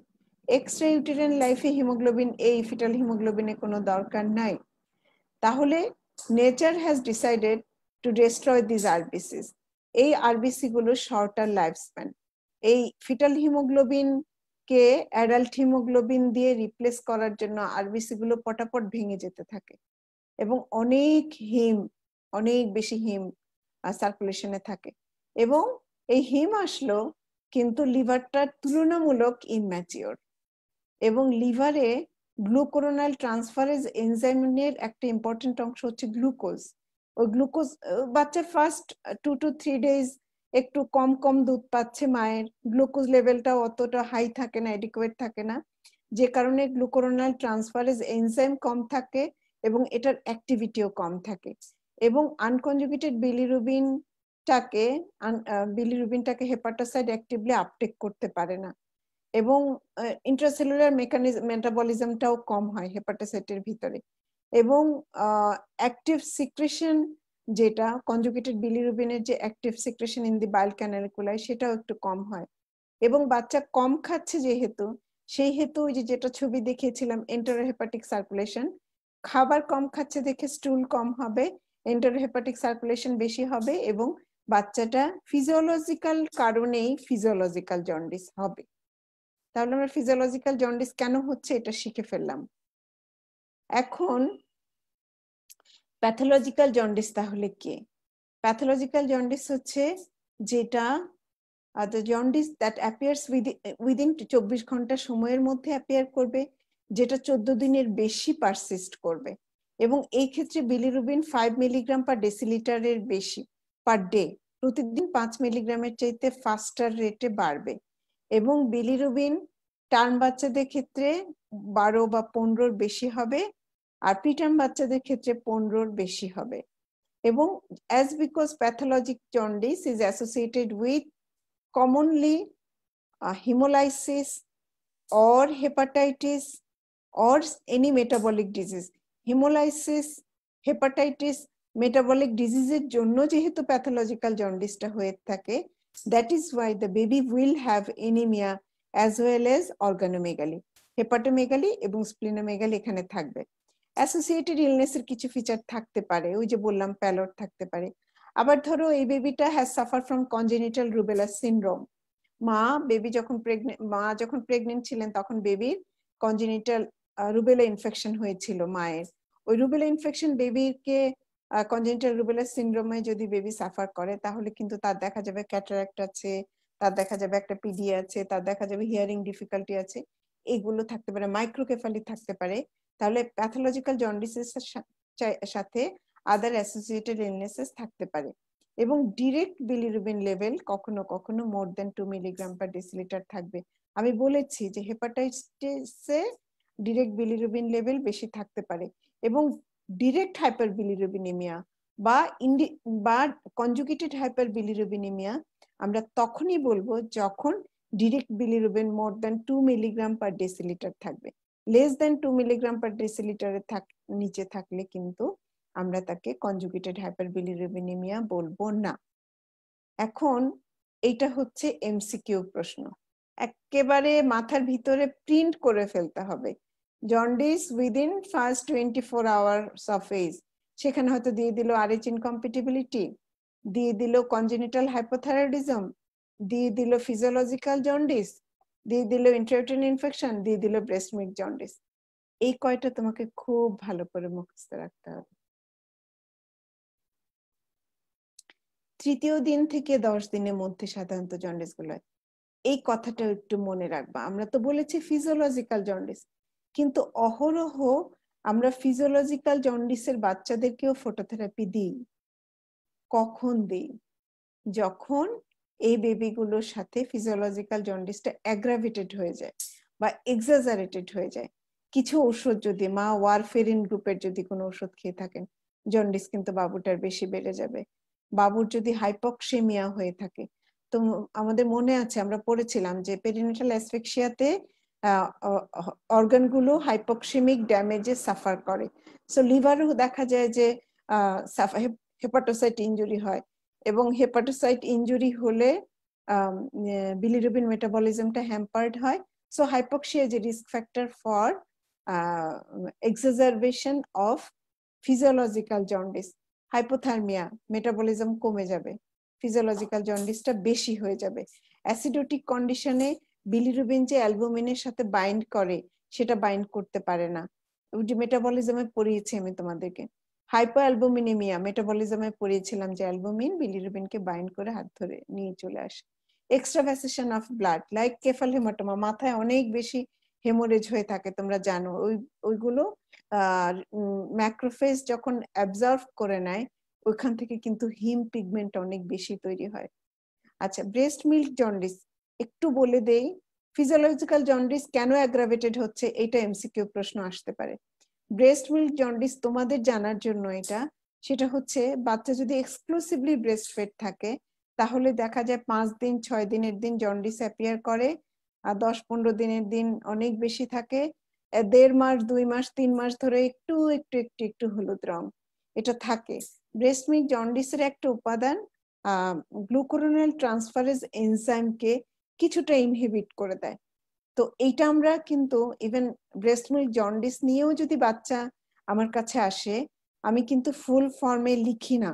এক্সট্রা ইউটেরাইন লাইফে হিমোগ্লোবিন, এই ফিটাল হিমোগ্লোবিনে কোনো দরকার নাই। তাহলে nature has decided to destroy this RBCs. এই আরবিসি গুলো শর্টার লাইফ স্প্যান, এই ফিটাল হিমোগ্লোবিন কে অ্যাডাল্ট হিমোগ্লোবিন দিয়ে রিপ্লেস করার জন্য আরবিসি গুলো পটাপট ভেঙে যেতে থাকে এবং অনেক বেশি হিম সার্কুলেশনে থাকে। এবং এই হিম আসলো কিন্তু লিভারটা তুলনামূলক ইম্যাচিওর, এবং লিভারে গ্লুকোরোনাল ট্রান্সফারেজ এনজাইমের একটা ইম্পর্টেন্ট অংশ হচ্ছে গ্লুকোজ। ওই গ্লুকোজ বাচ্চা ফার্স্ট 2 to 3 days একটু কম কম দুধ পাচ্ছে মায়ের, গ্লুকোজ লেভেলটা অতটা হাই থাকে না, এডিকুয়েট থাকে না, যে কারণে গ্লুকোরোনাল ট্রান্সফারেজ এনজাইম কম থাকে এবং এটার অ্যাক্টিভিটিও কম থাকে। এবং আনকনজুগেটেড বিলিরুবিনটাকে হেপাটোসাইট অ্যাক্টিভলি আপটেক করতে পারে না, এবং ইন্ট্রাসেলুলার মেটাবলিজমটাও কম হয় হেপাটোসাইটের ভিতরে। এবং অ্যাক্টিভ সিক্রেশন, যেটা কনজুগেটেড বিলিরুবিনের যে অ্যাক্টিভ সিক্রেশন ইন দি বাইল ক্যানালিকুলাই, সেটাও একটু কম হয়। এবং বাচ্চা কম খাচ্ছে যেহেতু, সেই হেতু ওই যেটা ছবি দেখিয়েছিলাম এন্টারোহেপাটিক সার্কুলেশন, খাবার কম খাচ্ছে দেখে স্টুল কম হবে, এন্টারোহেপাটিক সার্কুলেশন বেশি হবে এবং বাচ্চাটা ফিজিওলজিক্যাল কারণেই ফিজিওলজিক্যাল জন্ডিস হবে। তাহলে আমরা ফিজিওলজিক্যাল জন্ডিস কেন হচ্ছে এটা শিখে ফেললাম। এখন প্যাথোলজিক্যাল জন্ডিস তাহলে কি? প্যাথোলজিক্যাল জন্ডিস হচ্ছে যেটা the jaundice that appears within 24 ঘন্টা সময়ের মধ্যে অ্যাপিয়ার করবে, যেটা 14 দিনের বেশি পারসিস্ট করবে এবং এই ক্ষেত্রে বিলিরুবিন 5 মিলিগ্রাম পার ডেসিলিটারের বেশি পার ডে, প্রতিদিন 5 মিলিগ্রামের চাইতে ফাস্টার রেটে বাড়বে এবং বিলিরুবিন টার্ম বাচ্চাদের ক্ষেত্রে 12 বা 15-র বেশি হবে আর প্রিটার্ম বাচ্চাদের ক্ষেত্রে 15-র বেশি হবে। এবং as because pathologic jaundice is associated with commonly hemolysis or hepatitis or any metabolic disease. Hemolysis, hepatitis, metabolic disease এর জন্য যেহেতু pathological jaundice টা হয়ে থাকে, that is why the baby will have anemia as well as organomegaly. Hepatomegaly এবং splenomegaly এখানে থাকবে। Associated ইলনেসের কিছু ফিচার থাকতে পারে, ওই যে বললাম প্যালট থাকতে পারে। আবার ধরো এই বেবিটা has suffer from congenital rubella syndrome, মা যখন প্রেগনেন্ট ছিলেন তখন বেবির কনজেনিটাল রুবেলা ইনফেকশন হয়েছিল মায়ের। ওই রুবেলা ইনফেকশন বেবিকে কনজেনিটাল রুবেলা সিনড্রোমে যদি বেবি সাফার করে তাহলে কিন্তু তার দেখা যাবে ক্যাটারাক্ট আছে, তার দেখা যাবে একটা পিডি আছে, তার দেখা যাবে হিয়ারিং ডিফিকাল্টি আছে, এগুলো থাকতে পারে, মাইক্রোকেফালি থাকতে পারে। তাহলে প্যাথোলজিক্যাল জন্ডিসের সাথে আদার অ্যাসোসিয়েটেড ইলনেসেস থাকতে পারে এবং ডিরেক্ট বিলিরুবিন লেভেল কখনো কখনো মোর দেন 2 মিলিগ্রাম পার ডেসিলিটার থাকবে। আমি বলেছি যে হেপাটাইটিসে ডিরেক্ট বিলিরুবিন লেভেল বেশি থাকতে পারে এবং ডিরেক্ট হাইপার বিলিরুবিনিমিয়া বা কনজুগেটেড হাইপার বিলিরুবিনিমিয়া আমরা তখনই বলবো যখন ডিরেক্ট বিলিরুবিন মোর দেন 2 মিলিগ্রাম পার ডেসিলিটার থাকবে। লেস দেন 2 মিলিগ্রাম পার ডেসিলিটারের নিচে থাকলে কিন্তু আমরা তাকে কনজুগেটেড হাইপারবিলিরুবিনিমিয়া বলবো না। এখন এটা হচ্ছে এমসিকিউ প্রশ্ন, একেবারে মাথার ভিতরে প্রিন্ট করে ফেলতে হবে। Jaundice within first 24 hours of age, সেখানে হয়তো দিয়ে দিল আরএইচ ইনকম্পিটিবিলিটি, দিয়ে দিল কনজেনিটাল হাইপোথাইরয়েডিজম, দিয়ে দিল ফিজিওলজিক্যাল জন্ডিস, দিয়ে দিল ইন্ট্রাউটেরিন ইনফেকশন, দিয়ে দিল ব্রেস্ট মিল্ক জন্ডিস। এই কয়টা তোমাকে খুব ভালো করে মুখস্থ রাখতে হবে। তৃতীয় দিন থেকে 10 দিনের মধ্যে সাধারণত জন্ডিস গুলো হয়, এই কথাটা একটু মনে রাখবা। আমরা তো বলেছি ফিজিওলজিক্যাল জন্ডিস, কিন্তু অহরহ আমরা ফিজিওলজিক্যাল জন্ডিসের বাচ্চাদেরকেও ফটোথেরাপি দিই। কখন দিই? যখন এই বেবিগুলোর সাথে ফিজিওলজিক্যাল জন্ডিসটা অ্যাগ্রাভেটেড হয়ে যায় বা এক্সাজারেটেড হয়ে যায়। কিছু ওষুধ যদি মা ওয়ারফেরিন গ্রুপের যদি কোনো ওষুধ খেয়ে থাকেন, জন্ডিস কিন্তু বাবুটার বেশি বেড়ে যাবে। বাবুর যদি হাইপক্সেমিয়া হয়ে থাকে, তো আমাদের মনে আছে আমরা পড়েছিলাম যে পেরিনেটাল অ্যাসফিক্সিয়াতে অর্গানগুলো হাইপক্সেমিক ড্যামেজে সাফার করে। সো লিভারও দেখা যায় যে হেপাটোসাইট ইনজুরি হয় এবং হেপাটোসাইট ইনজুরি হলে বিলিরুবিন মেটাবলিজমটা হ্যাম্পার্ড হয়। So hypoxia is a risk factor for exaggeration of physiological jaundice. Hypothermia, metabolism কমে যাবে, ফিজিওলজিক্যাল জন্ডিসটা বেশি হয়ে যাবে। অ্যাসিডোটিক কন্ডিশনে বিলিরুবিন যে অ্যালবুমিনের সাথে বাইন্ড করে সেটা বাইন্ড করতে পারে না। যে মেটাবলিজমে পড়িয়েছি আমি তোমাদেরকে, হাইপো অ্যালবুমিনেমিয়া, মেটাবলিজমে পড়িয়েছিলাম যে অ্যালবুমিন বিলিরুবিনকে বাইন্ড করে হাত ধরে নিয়ে চলে আসে। এক্সট্রাভাসেশন অফ ব্লাড লাইক কেফাল হেমাটোমা, মাথায় অনেক বেশি হেমোরেজ হয়ে থাকে তোমরা জানো, ওইগুলো ম্যাক্রোফেজ যখন অ্যাবজর্ভ করে নেয় ওইখান থেকে কিন্তু হিম পিগমেন্ট অনেক বেশি তৈরি হয়। আচ্ছা, ব্রেস্ট মিল্ক জন্ডিস একটু বলে দেই। ফিজিওলজিক্যাল জন্ডিস কেন অ্যাগ্রাভেটেড হচ্ছে, এটা এমসিকিউ প্রশ্ন আসতে পারে। ব্রেস্ট মিল্ক জন্ডিস তোমাদের জানার জন্য এটা, সেটা হচ্ছে বাচ্চা যদি এক্সক্লুসিভলি ব্রেস্ট ফেড থাকে তাহলে দেখা যায় 5 দিন 6 দিনের দিন জন্ডিস অ্যাপিয়ার করে, আর 10-15 দিনের দিন অনেক বেশি থাকে, 1.5 মাস 2 মাস 3 মাস ধরে একটু একটু একটু একটু হলুদ রং এটা থাকে। ব্রেস্ট মিল্ক জন্ডিসের একটা উপাদান গ্লুকুরোনাল ট্রান্সফারেজ এনজাইমকে কিছুটা ইনহিবিট করে দেয়। তো এইটা আমরা কিন্তু ইভেন ব্রেস্ট মিল্ক জন্ডিস নিয়েও যদি বাচ্চা আমার কাছে আসে, আমি কিন্তু ফুল ফর্মে লিখি না,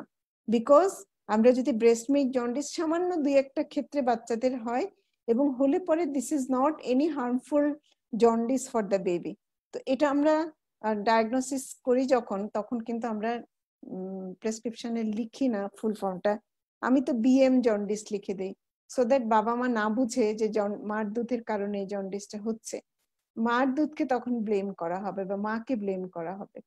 বিকজ আমরা যদি ব্রেস্ট মিল্ক জন্ডিস সামান্য 2-1টা ক্ষেত্রে বাচ্চাদের হয় এবং হলে পরে this is not any harmful jaundice for the baby. তো এটা আমরা ডায়াগনোসিস করি যখন, তখন কিন্তু আমরা প্রেসক্রিপশনে লিখি না ফুল ফর্মটা, আমি তো বিএম জন্ডিস লিখে দেই, সো দ্যাট বাবা মা না বুঝে যে মার দুধের কারণে এই জন্ডিসটা হচ্ছে, মার দুধকে তখন ব্লেম করা হবে বা মাকে ব্লেম করা হবে।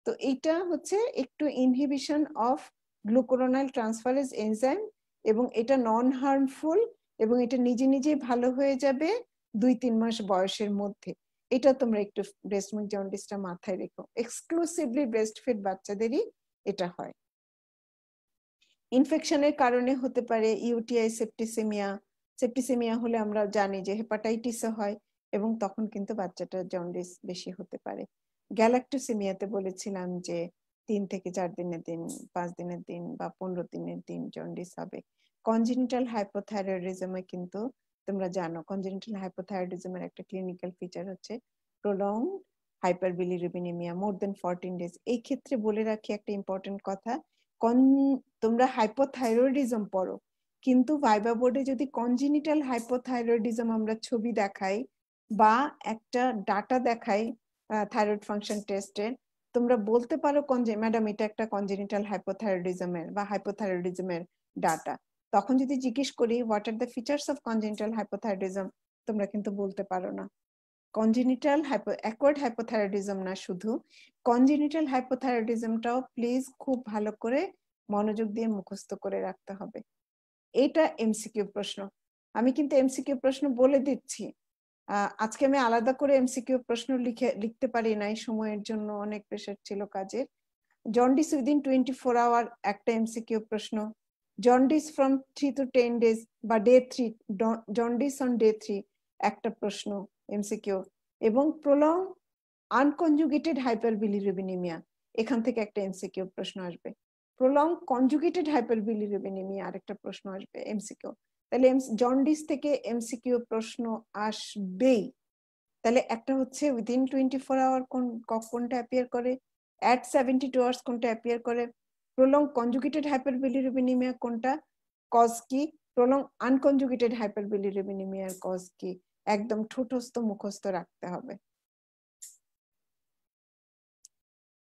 তো এইটা হচ্ছে একটু ইনহিবিশন অফ গ্লুকুরোনাল ট্রান্সফারেজ এনজাইম, এবং এটা নন হার্মফুল, এবং এটা নিজে নিজে ভালো হয়ে যাবে 2-3 মাস বয়সের মধ্যে। এটা তোমরা একটু ব্রেস্ট মিল্ক জন্ডিসটা মাথায় রেখো, এক্সক্লুসিভলি ব্রেস্ট ফিড বাচ্চাদেরই এটা হয়। ইনফেকশনের কারণে হতে পারে ইউটিআই, সেপ্টিসেমিয়া। সেপ্টিসেমিয়া হলে আমরা জানি যে হেপাটাইটিসও হয়, এবং তখন কিন্তু বাচ্চাটার জন্ডিস বেশি হতে পারে। গ্যালাক্টোসেমিয়াতে বলেছিলাম যে 3 থেকে 4 দিনের দিন, 5 দিনের দিন বা 15 দিনের দিন জন্ডিস হবে। কনজেনিটাল হাইপোথাইরয়েডিজমে কিন্তু তোমরা জানো, কনজেনিটাল হাইপোথাইরয়েডিজমের একটা ক্লিনিক্যাল ফিচার হচ্ছে প্রলং হাইপারবিলিরুবিনেমিয়া মোর দেন 14 ডেজ। এই ক্ষেত্রে বলে রাখি একটা ইম্পর্টেন্ট কথা, তোমরা হাইপোথাইরয়েডিজম পড়ো, কিন্তু ভাইবা বোর্ডে যদি কনজেনিটাল হাইপোথাইরয়েডিজম আমরা ছবি দেখাই বা একটা ডাটা দেখাই থাইরয়েড ফাংশন টেস্টের, তোমরা বলতে পারো ম্যাডাম এটা একটা কনজেনিটাল হাইপোথাইরয়েডিজমের বা হাইপোথাইরয়েডিজমের ডাটা। তখন যদি জিজ্ঞেস করি what are the features of congenital hypothyroidism, তোমরা কিন্তু বলতে পারো না। কনজেনিটাল অ্যাকোয়ার্ড হাইপোথাইরয়েডিজম না, শুধু কনজেনিটাল হাইপোথাইরয়েডিজমটাও প্লিজ খুব ভালো করে মনোযোগ দিয়ে মুখস্থ করে রাখতে হবে। এটা এমসিকিউ প্রশ্ন, আমি কিন্তু এমসিকিউ প্রশ্ন বলে দিচ্ছি। আজকে আমি আলাদা করে এমসিকিউ প্রশ্ন লিখতে পারি নাই, সময়ের জন্য অনেক প্রেশার ছিল কাজের। জন্ডিস উইদিন 24 আওয়ার একটা এমসিকিউ প্রশ্ন, জন্ডিস ফ্রম 3 to 10 days বা ডে 3, জন্ডিস অন ডে 3 একটা প্রশ্ন এমসিকিউ, এবং প্রলং আনকনজুগেটেড হাইপারবিলিরুবিনেমিয়া এখান থেকে একটা এমসিকিউ প্রশ্ন আসবে, প্রলং কনজুগেটেড হাইপারবিলিরুবিনেমিয়া আরেকটা প্রশ্ন আসবে এমসিকিউ। তাহলে জন্ডিস থেকে এমসিকিউ প্রশ্ন আসবেই। তাহলে একটা হচ্ছে উইদিন 24 আওয়ার কোনটা অ্যাপিয়ার করে, at 72 আওয়ার্স কোনটা অ্যাপিয়ার করে, প্রলং কনজুগেটেড হাইপারবিলিরুবিনেমিয়া কোনটা, কজ কি, প্রলং আনকনজুগেটেড হাইপারবিলিরুবিনেমিয়ার কজ কি, একদম ঠোঁটস্থ মুখস্থ রাখতে হবে।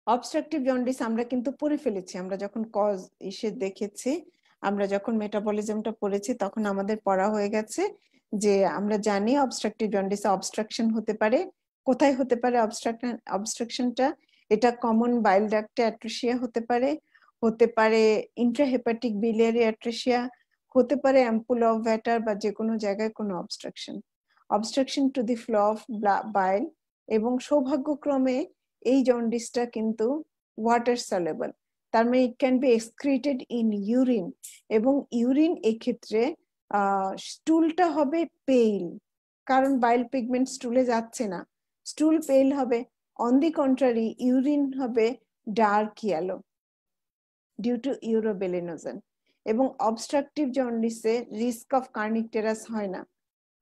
অবস্ট্রাকটিভ জন্ডিস আমরা কিন্তু পড়ে ফেলেছি, আমরা যখন কজ এসে দেখেছি, আমরা যখন মেটাবলিজমটা পড়েছি তখন আমাদের পড়া হয়ে গেছে যে আমরা জানি অবস্ট্রাকটিভ জন্ডিসে অবস্ট্রাকশন হতে পারে। কোথায় হতে পারে অবস্ট্রাকশনটা? এটা কমন বাইল ডাক্টে অ্যাট্রেসিয়া হতে পারে, হতে পারে ইন্ট্রাহেপাটিক বিলিয়ারি অ্যাট্রেসিয়া, হতে পারে অ্যাম্পুল অফ ভ্যাটার বা যে কোনো জায়গায় কোনো obstruction to the flow of বাইল। এবং সৌভাগ্যক্রমে এই জন্ডিসটা কিন্তু ওয়াটার সলেবল, তার মানে it can be excreted in urine, এবং ইউরিন এক্ষেত্রে স্টুলটা হবে পেইল, কারণ বাইল পিগমেন্ট স্টুলে যাচ্ছে না, স্টুল পেইল হবে। অন দি কন্ট্রারি ইউরিন হবে ডার্ক ইয়েলো ডিউ টু ইউরোবেলিনোজেন। এবং অবস্ট্রাকটিভ জন্ডিসে রিস্ক অফ কার্নিকটেরাস হয় না।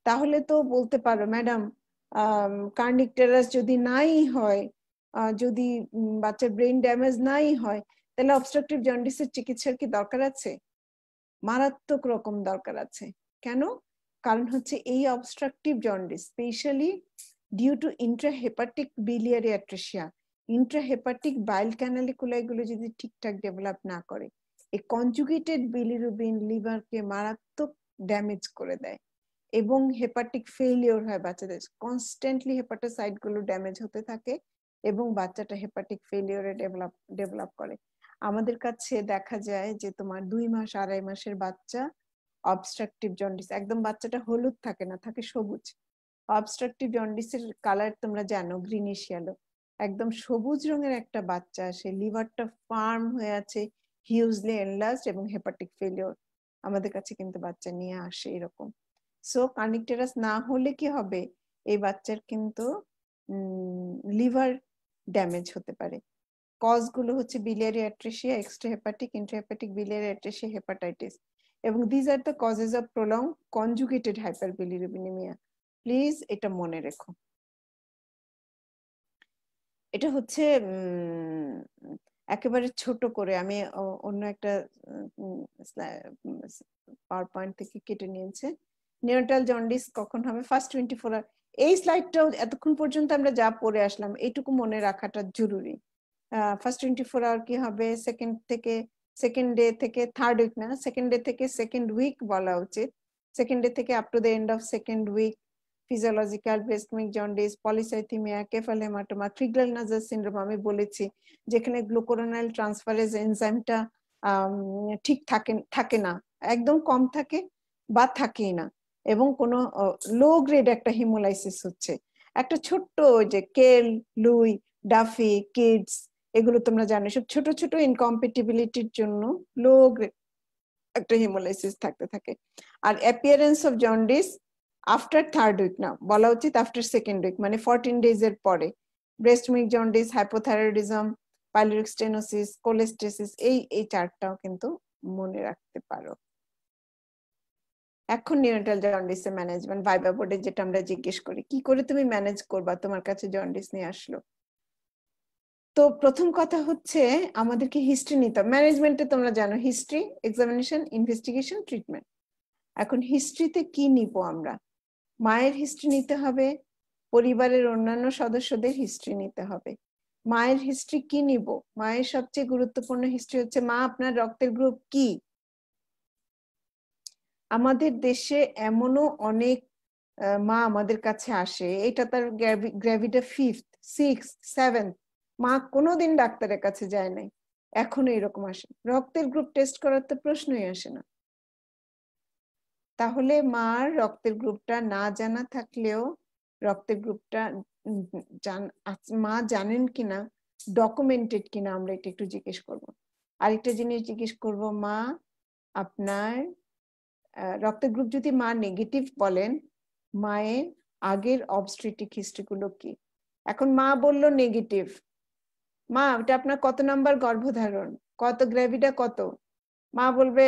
তাহলে তো বলতে পারো ম্যাডাম কার্নিকটেরাস যদি নাই হয়, যদি বাচ্চার ব্রেন ড্যামেজ নাই হয়, তাহলে অবস্ট্রাকটিভ জন্ডিসের চিকিৎসার কি দরকার আছে? মারাত্মক রকম দরকার আছে। কেন? কারণ হচ্ছে এই obstructive jaundice specially due to intrahepatic biliary atresia, intrahepatic bile canaliculi গুলো যদি ঠিকঠাক ডেভেলপ না করে, এই কনজুগেটেড বিলিরুবিন লিভারকে মারাত্মক ড্যামেজ করে দেয়, এবং হেপাটিক ফেইলিওর হয় বাচ্চাদের, কনস্ট্যান্টলি হেপাটোসাইট গুলো ড্যামেজ হতে থাকে এবং বাচ্চাটা হেপাটিক ফেইলিওরে ডেভেলপ করে। আমাদের কাছে দেখা যায় যে তোমার 2 মাস 2.5 মাসের বাচ্চা অবস্ট্রাকটিভ জন্ডিস, একদম বাচ্চাটা হলুদ থাকে না, থাকে সবুজ। অবস্ট্রাকটিভ জন্ডিসের কালার তোমরা জানো গ্রিনিশ ইয়েলো, একদম সবুজ রঙের একটা বাচ্চা আসে, লিভারটা ফার্ম হয়ে আছে, হিউজলি এনলার্জড এবং হেপাটিক ফেইলিওর, আমাদের কাছে কিন্তু বাচ্চা নিয়ে আসে এরকম। সো কার্নিকটেরাস না হলে কি হবে, এই বাচ্চার কিন্তু লিভার ড্যামেজ হতে পারে। কজ গুলো হচ্ছে biliary atresia, extrahepatic, intrahepatic biliary atresia, hepatitis, এবং these are the causes of prolonged conjugated hyperbilirubinemia. Please এটা মনে রেখো। এটা হচ্ছে একেবারে ছোট করে আমি অন্য একটা পাওয়ার পয়েন্ট থেকে কেটে নিয়েছে। নিউনাটাল জন্ডিস কখন হবে? First 24 hour. এই স্লাইডটাও এতক্ষণ পর্যন্ত আমরা যা পড়ে আসলাম এইটুকু মনে রাখাটা জরুরি। ফার্স্ট 24 আওয়ার কি হবে? সেকেন্ড ডে থেকে থার্ড উইক না, সেকেন্ড ডে থেকে সেকেন্ড উইক বলা উচিত। সেকেন্ড ডে থেকে up to the end of second week physiological breast milk jaundice, polycythaemia, cephalhaematoma, Crigler Najjar syndrome আমি বলেছি, যেখানে গ্লুকুরোনাইল ট্রান্সফারেজ এনজাইমটা ঠিক থাকে না, একদম কম থাকে বা থাকেই না, এবং কোনো লো গ্রেড একটা হিমোলাইসিস হচ্ছে। একটা ছোট্ট ওই যে কেল, লুই, ডাফি, কিডস, এগুলো তোমরা জানো, সব ছোট ছোট ইনকম্প্যাটিবিলিটির জন্য লো গ্রেড একটা হিমোলাইসিস থাকতে থাকে। আর appearance of jaundice after third week না, বলা উচিত আফটার সেকেন্ড উইক, মানে 14 ডেজ এর পরে। Breast milk jaundice, hypothyroidism, pyloric stenosis, cholestasis, এই চারটাও কিন্তু মনে রাখতে পারো। এখন নিউনাটাল জন্ডিসের ম্যানেজমেন্ট ভাইবা বোর্ডে যেটা আমরা জিজ্ঞেস করি, কি করে তুমি ম্যানেজ করবা, তোমার কাছে জন্ডিস নিয়ে আসলো। তো প্রথম কথা হচ্ছে আমাদেরকে হিস্ট্রি নিতে হবে। ম্যানেজমেন্টে তোমরা জানো হিস্ট্রি, এক্সামিনেশন, ইনভেস্টিগেশন, ট্রিটমেন্ট। এখন হিস্ট্রিতে কি নিব আমরা? মায়ের হিস্ট্রি নিতে হবে, পরিবারের অন্যান্য সদস্যদের হিস্ট্রি নিতে হবে। মায়ের হিস্ট্রি কি নিব? মায়ের সবচেয়ে গুরুত্বপূর্ণ হিস্ট্রি হচ্ছে, মা আপনার রক্তের গ্রুপ কি? আমাদের দেশে এমনও অনেক মা আমাদের কাছে আসে, এটা তার গ্র্যাভিটা 5th, 6th, 7th, মা কোনোদিন ডাক্তারের কাছে যায় নাই, এখনো এরকম আসে। রক্তের গ্রুপ টেস্ট করার তো প্রশ্নই আসে না। তাহলে মার রক্তের গ্রুপটা না জানা থাকলেও রক্তের গ্রুপটা মা জানেন কিনা, ডকুমেন্টেড কিনা, আমরা এটা একটু জিজ্ঞেস করব। আরেকটা জিনিস জিজ্ঞেস করব, মা আপনার রক্তের গ্রুপ যদি মা নেগেটিভ বলেন, মায়ের আগের অবস্ট্রেটিক হিস্ট্রি গুলো কি? এখন মা বলল নেগেটিভ, মা এটা আপনার কত নাম্বার গর্ভধারণ, কত গ্র্যাভিটা কত? মা বলবে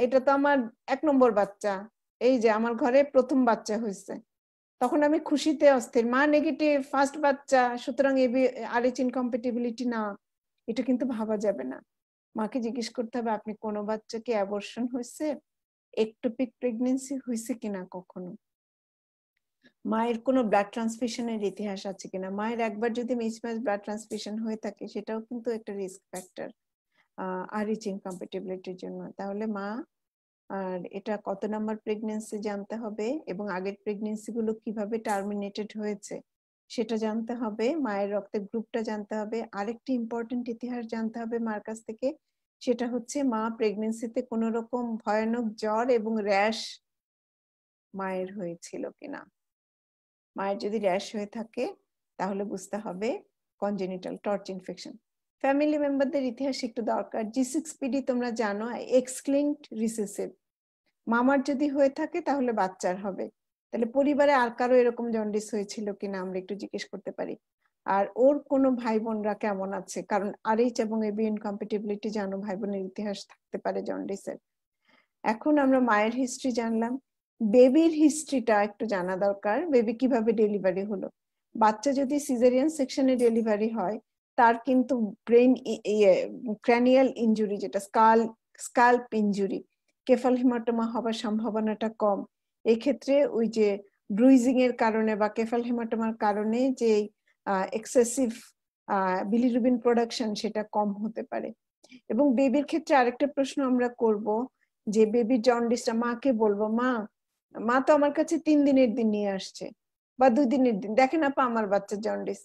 এটা তো আমার 1 নম্বর বাচ্চা, এই যে আমার ঘরে প্রথম বাচ্চা হয়েছে। তখন আমি খুশিতে অস্থির, মা নেগেটিভ, ফার্স্ট বাচ্চা, সুতরাং RH ইনকম্প্যাটিবিলিটি না, এটা কিন্তু ভাবা যাবে না। মাকে জিজ্ঞেস করতে হবে আপনি কোনো বাচ্চাকে অ্যাবর্শন হয়েছে, একটোপিক প্রেগন্যান্সি হয়েছে কিনা কখনো, মায়ের কোনো ব্লাড ট্রান্সফিউশনের ইতিহাস আছে কিনা। মায়ের একবার যদি মিসম্যাচ ব্লাড ট্রান্সফিউশন হয়ে থাকে, সেটাও কিন্তু একটা রিস্ক ফ্যাক্টর RH ইনকম্প্যাটিবিলিটির জন্য। তাহলে মা আর এটা কত নাম্বার প্রেগন্যান্সি জানতে হবে, এবং আগের প্রেগন্যান্সি গুলো কিভাবে টার্মিনেটেড হয়েছে সেটা জানতে হবে, মায়ের রক্তের গ্রুপটা জানতে হবে। আরেকটি ইম্পর্টেন্ট ইতিহাস জানতে হবে মার কাছ থেকে, সেটা হচ্ছে মা প্রেগন্যান্সিতে কোনো রকম ভয়ানক জ্বর এবং র্যাশ মায়ের হয়েছিল কিনা। মায়ের যদি র্যাশ হয়ে থাকে তাহলে বুঝতে হবে কনজেনিটাল টর্চ ইনফেকশন। ফ্যামিলি মেম্বারদের ইতিহাস একটু দরকার। G6PD তোমরা জানো, এক্স লিঙ্কড রিসেসিভ। মামার যদি হয়ে থাকে তাহলে বাচ্চার হবে। তাহলে পরিবারে আর কারো এরকম জন্ডিস হয়েছিল কিনা আমরা একটু জিজ্ঞেস করতে পারি। আর ওর কোনো ভাই বোনরা কেমন আছে, কারণ RH এবং AB ইনকম্প্যাটিবিলিটি জানো, ভাই বোনের ইতিহাস থাকতে পারে জন্ডিসের। এখন আমরা মায়ের হিস্ট্রি জানলাম, বেবির হিস্ট্রিটা একটু জানা দরকার। বেবি কিভাবে ডেলিভারি হলো? বাচ্চা যদি সিজারিয়ান সেকশনে ডেলিভারি হয়, তার কিন্তু ব্রেন ক্র্যানিয়াল ইনজুরি, যেটা স্কাল্প ইনজুরি, কেফাল হেমাটোমা হবার সম্ভাবনাটা কম। এক্ষেত্রে ওই যে ব্রুইজিং এর কারণে বা কেফাল হেমাটোমার কারণে যে এক্সেসিভ বিলিরুবিন প্রোডাকশন, সেটা কম হতে পারে। এবং বেবির ক্ষেত্রে আরেকটা প্রশ্ন আমরা করব, যে বেবির জন্ডিসটা মাকে বলবো, মা তো আমার কাছে 3 দিনের দিন নিয়ে আসছে বা 2 দিনের দিন, দেখেন আপা আমার বাচ্চা জন্ডিস।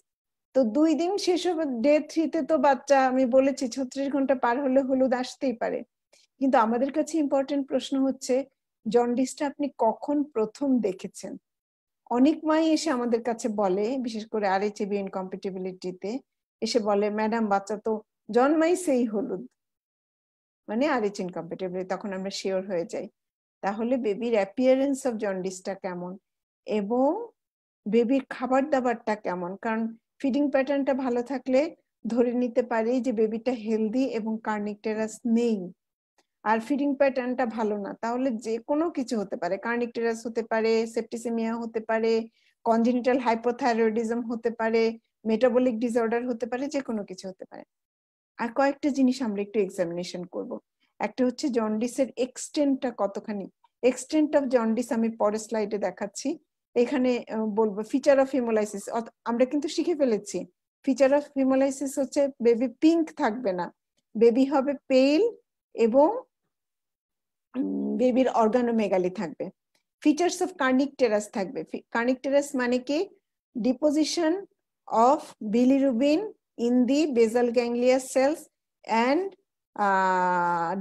তো 2 দিন শেষ হবে, ডে 3-তে তো বাচ্চা, আমি বলেছি 36 ঘন্টা পার হলে হলুদ আসতেই পারে। কিন্তু আমাদের কাছে ইম্পর্টেন্ট প্রশ্ন হচ্ছে, জন্ডিসটা আপনি কখন প্রথম দেখেছেন? অনেক মাই এসে আমাদের কাছে বলে, বিশেষ করে RH/AB ইনকম্প্যাটিবিলিটিতে এসে বলে, ম্যাডাম বাচ্চা তো জন্মাইছেই হলুদ, মানে RH ইনকম্প্যাটিবিলিটি। তখন আমরা শিওর হয়ে যাই। তাহলে বেবির অ্যাপিয়ারেন্স অফ জন্ডিসটা কেমন, এবং বেবির খাবার দাবারটা কেমন, কারণ ফিডিং প্যাটার্নটা ভালো থাকলে ধরে নিতে পারি যে বেবিটা হেলদি এবং কার্নিকটেরাস নেই। আর ফিডিং প্যাটার্নটা ভালো না, তাহলে যে কোনো কিছু হতে পারে, কার্নিকটেরাস হতে পারে, সেপ্টিসেমিয়া হতে পারে, কনজেনিটাল হাইপোথাইরয়েডিজম হতে পারে, মেটাবলিক ডিসঅর্ডার হতে পারে, যে কোনো কিছু হতে পারে। আর কয়েকটা জিনিস আমরা একটু এক্সামিনেশন করব। একটা হচ্ছে জন্ডিসের এক্সটেন্টটা কতখানি। এক্সটেন্ট অফ জন্ডিস আমি পরের স্লাইডে দেখাচ্ছি। এখানে বলবো ফিচার অফ হিমোলাইসিস, আমরা কিন্তু শিখে ফেলেছি। ফিচার অফ হিমোলাইসিস হচ্ছে বেবি পিঙ্ক থাকবে না, বেবি হবে পেল এবং বেবির অর্গানোমেগালি থাকবে। ফিচার্স অফ কার্নিকটেরাস থাকবে। কার্নিকটেরাস মানে কি? Deposition of bilirubin in the basal ganglia cells and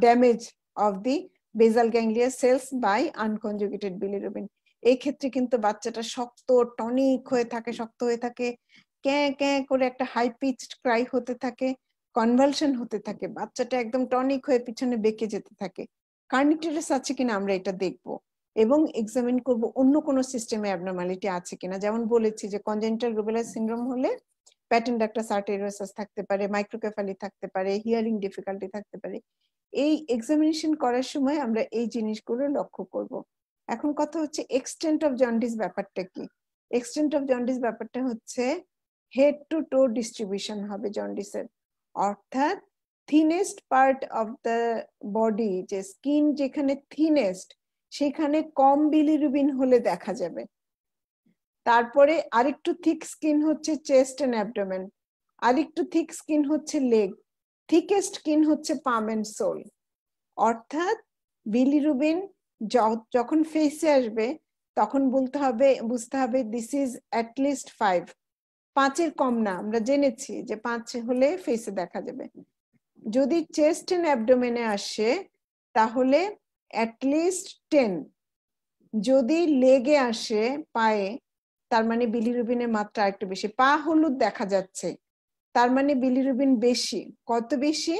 damage of the basal ganglia cells by unconjugated bilirubin. এই ক্ষেত্রে কিন্তু বাচ্চাটা শক্ত টনিক হয়ে থাকে, শক্ত হয়ে থাকে, ক্যাঁ ক্যাঁ করে একটা হাই পিচড ক্রাই হতে থাকে, কনভালশন হতে থাকে, বাচ্চাটা একদম টনিক হয়ে পিছনে বেঁকে যেতে থাকে। কার্নিকটেরাস আছে কিনা আমরা এটা দেখবো এবং এক্সামিন করব অন্য কোনো সিস্টেমে অ্যাবনর্মালিটি আছে কিনা। যেমন বলেছি যে কনজেনিটাল রুবেলার সিনড্রোম হলে প্যাটার্ন ডাক্টাস আর্টেরিওসাস থাকতে পারে, মাইক্রোকেফালি থাকতে পারে, হিয়ারিং ডিফিকাল্টি থাকতে পারে। এই এক্সামিনেশন করার সময় আমরা এই জিনিসগুলো লক্ষ্য করব। এখন কথা হচ্ছে এক্সটেন্ট অফ জন্ডিস ব্যাপারটা কি? এক্সটেন্ট অফ জন্ডিস ব্যাপারটা হচ্ছে হেড টু টো ডিস্ট্রিবিউশন হবে জন্ডিসের, অর্থাৎ thinnest part of the body, যে স্কিন যেখানে থিনেস্ট সেখানে কম বিলিরুবিন হলে দেখা যাবে। তারপরে আরেকটু থিক স্কিন হচ্ছে চেস্ট এন্ড অ্যাবডোমেন, আরেকটু থিক স্কিন হচ্ছে লেগ, থিকেস্ট স্কিন হচ্ছে পাম এন্ড সোল। অর্থাৎ বিলিরুবিন যখন ফেসে আসবে তখন বুঝতে হবে দিস ইজ অ্যাটলিস্ট 5, 5-এর কম না। আমরা জেনেছি যে 5 হলে ফেসে দেখা যাবে। যদি চেস্ট এন্ড অ্যাবডোমেনে আসে তাহলে অ্যাটলিস্ট 10, যদি লেগে আসে পায়ে তার মানে বিলিরুবিনের মাত্রা একটু বেশি। পা হলুদ দেখা যাচ্ছে তার মানে বিলিরুবিন বেশি। কত বেশি?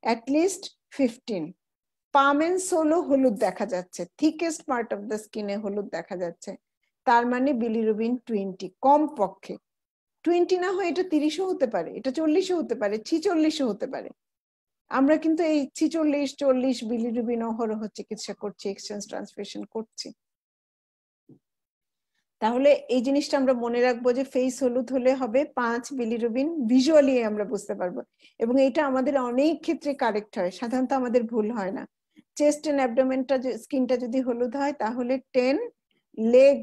অ্যাটলিস্ট 15। পাম এন্ড সোলও হলুদ দেখা যাচ্ছে, থিকেস্ট পার্ট অফ দ্য স্কিনে হলুদ দেখা যাচ্ছে, তার মানে বিলিরুবিন 20 কম পক্ষে। 20 না হয় এটা 30ও হতে পারে, এটা 40ও হতে পারে, 46ও হতে পারে। আমরা কিন্তু এই 46-40 বিলিরুবিন অহরহ চিকিৎসা করছি, এক্সচেঞ্জ ট্রান্সফিউশন করছি। তাহলে এই জিনিসটা আমরা মনে রাখবো যে ফেস হলুদ হলে হবে 5 বিলিরুবিন, ভিজুয়ালি আমরা বুঝতে পারবো। এবং এটা আমাদের অনেক ক্ষেত্রে কারেক্ট হয়, সাধারণত আমাদের ভুল হয় না। চেস্ট এন্ড অ্যাবডোমেনটা স্কিনটা যদি হলুদ হয় তাহলে 10, লেগ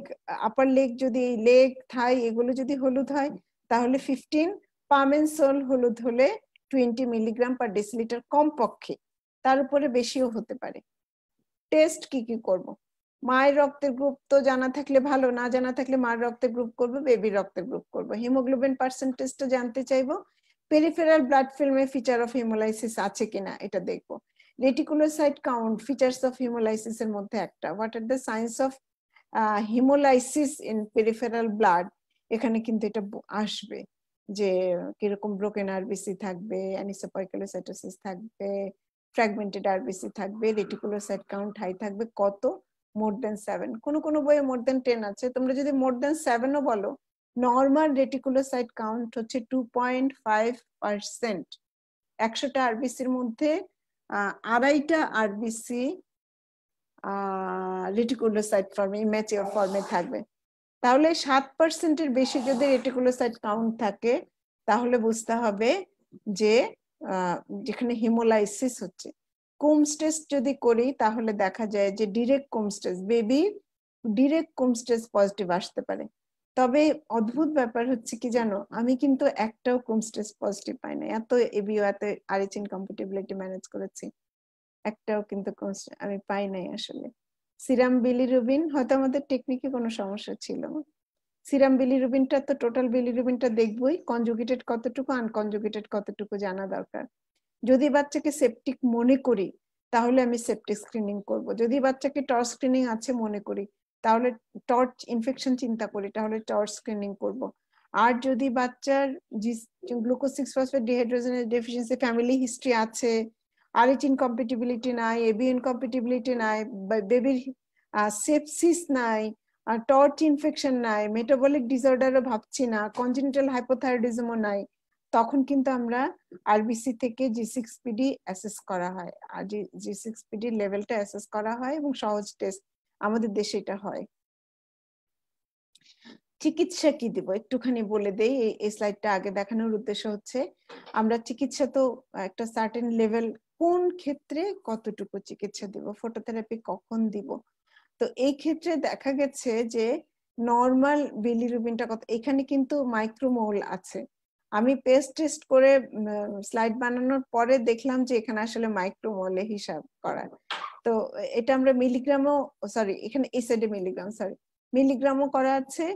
আপার লেগ যদি লেগ থাই এগুলো যদি হলুদ হয় তাহলে 15, পাম এন্ড সোল হলুদ হলে 20 মিলিগ্রাম পার ডেসিলিটার কম পক্ষে, তার উপরে বেশিও হতে পারে। টেস্ট কি কি করব? মায়ের রক্তের গ্রুপ তো জানা থাকলে ভালো, না জানা থাকলে মায়ের রক্তের গ্রুপ করব, বেবির রক্তের গ্রুপ করব। হিমোগ্লোবিন পার্সেন্টেজটা জানতে চাইবো, পেরিফেরাল ব্লাড ফিল্মে ফিচার অফ হিমোলাইসিস আছে কিনা এটা দেখবো। Reticulocyte count features of haemolysis এর মধ্যে একটা। What are the signs of haemolysis in peripheral blood, এখানে কিন্তু এটা আসবে যে কিরকম ব্রোকেন আরবিসি থাকবে, অ্যানিসোপয়কোলোসাইটোসিস থাকবে, ফ্র্যাগমেন্টেড আরবিসি থাকবে, রেটিকুলোসাইট কাউন্ট হাই থাকবে। কত? মোর দেন 7। কোনো বইয়ে মোর দেন 10 আছে। তোমরা যদি মোর দেন 7ও বলো, নর্মাল রেটিকুলোসাইট কাউন্ট হচ্ছে 2.5%। 100টা আরবিসির মধ্যে 2.5টা আরবিসি রেটিকুলোসাইট ফর্মে, ইম্যাচিওর ফর্মে থাকবে। তাহলে 7%-এর বেশি যদি রেটিকুলোসাইট কাউন্ট থাকে তাহলে বুঝতে হবে যে যেখানে হিমোলাইসিস হচ্ছে। কোমস টেস্ট যদি করি তাহলে দেখা যায় যে direct Coombs test, baby direct Coombs test positive আসতে পারে। তবে অদ্ভুত ব্যাপার হচ্ছে কি জানো, আমি কিন্তু একটাও কোমস টেস্ট পজিটিভ পাই না। এত এবিও এত আরএইচ ইনকম্প্যাটিবিলিটি ম্যানেজ করেছি, একটাও কিন্তু আমি পাই নাই আসলে। সিরাম বিলিরুবিন, হয়তো আমাদের টেকনিকে কোনো সমস্যা ছিল। সিরাম বিলিরুবিনটা তো টোটাল বিলিরুবিনটা দেখবই, কনজুগেটেড কতটুকু আনকনজুগেটেড কতটুকু জানা দরকার। যদি বাচ্চাকে সেপটিক মনে করি তাহলে আমি সেপটিক স্ক্রিনিং করব। যদি বাচ্চাকে টর্চ স্ক্রিনিং আছে মনে করি তাহলে টর্চ ইনফেকশন চিন্তা করি তাহলে টর্চ স্ক্রিনিং করব। আর যদি বাচ্চার গ্লুকোজ 6-ফসফেট ডিহাইড্রোজেনেজ ডেফিসিয়েন্সি ফ্যামিলি হিস্ট্রি আছে, আরএইচ ইনকম্প্যাটিবিলিটি নাই, এবি ইনকম্প্যাটিবিলিটি নাই, বেবির সেপসিস নাই, টর্চ ইনফেকশন নাই, মেটাবলিক ডিসঅর্ডারও ভাবছি না, কনজেনিটাল হাইপোথাইরয়েডিজমও নাই, তখন কিন্তু আমরা আরবিসি থেকে G6PD অ্যাসেস করা হয়, আর G6PD লেভেলটা অ্যাসেস করা হয় এবং সহজ টেস্ট আমাদের দেশে এটা হয়। চিকিৎসা কি দিব একটুখানি বলে দেই, এই স্লাইডটা আগে দেখানোর উদ্দেশ্য হচ্ছে আমরা চিকিৎসা তো একটা সার্টেন লেভেল, কোন ক্ষেত্রে কতটুকু চিকিৎসা দিব, ফটোথেরাপি কখন দিব। তো এই ক্ষেত্রে দেখা গেছে যে নর্মাল বিলিরুবিনটা কত, এখানে কিন্তু মাইক্রোমোল আছে। আমি পেস্ট টেস্ট করে স্লাইড বানানোর পরে দেখলাম যে এখানে আসলে মাইক্রোমোলে হিসাব করা। তো এটা আমরা মিলিগ্রামও, সরি এখানে এই সাইডে মিলিগ্রাম, সরি মিলিগ্রামও করা আছে।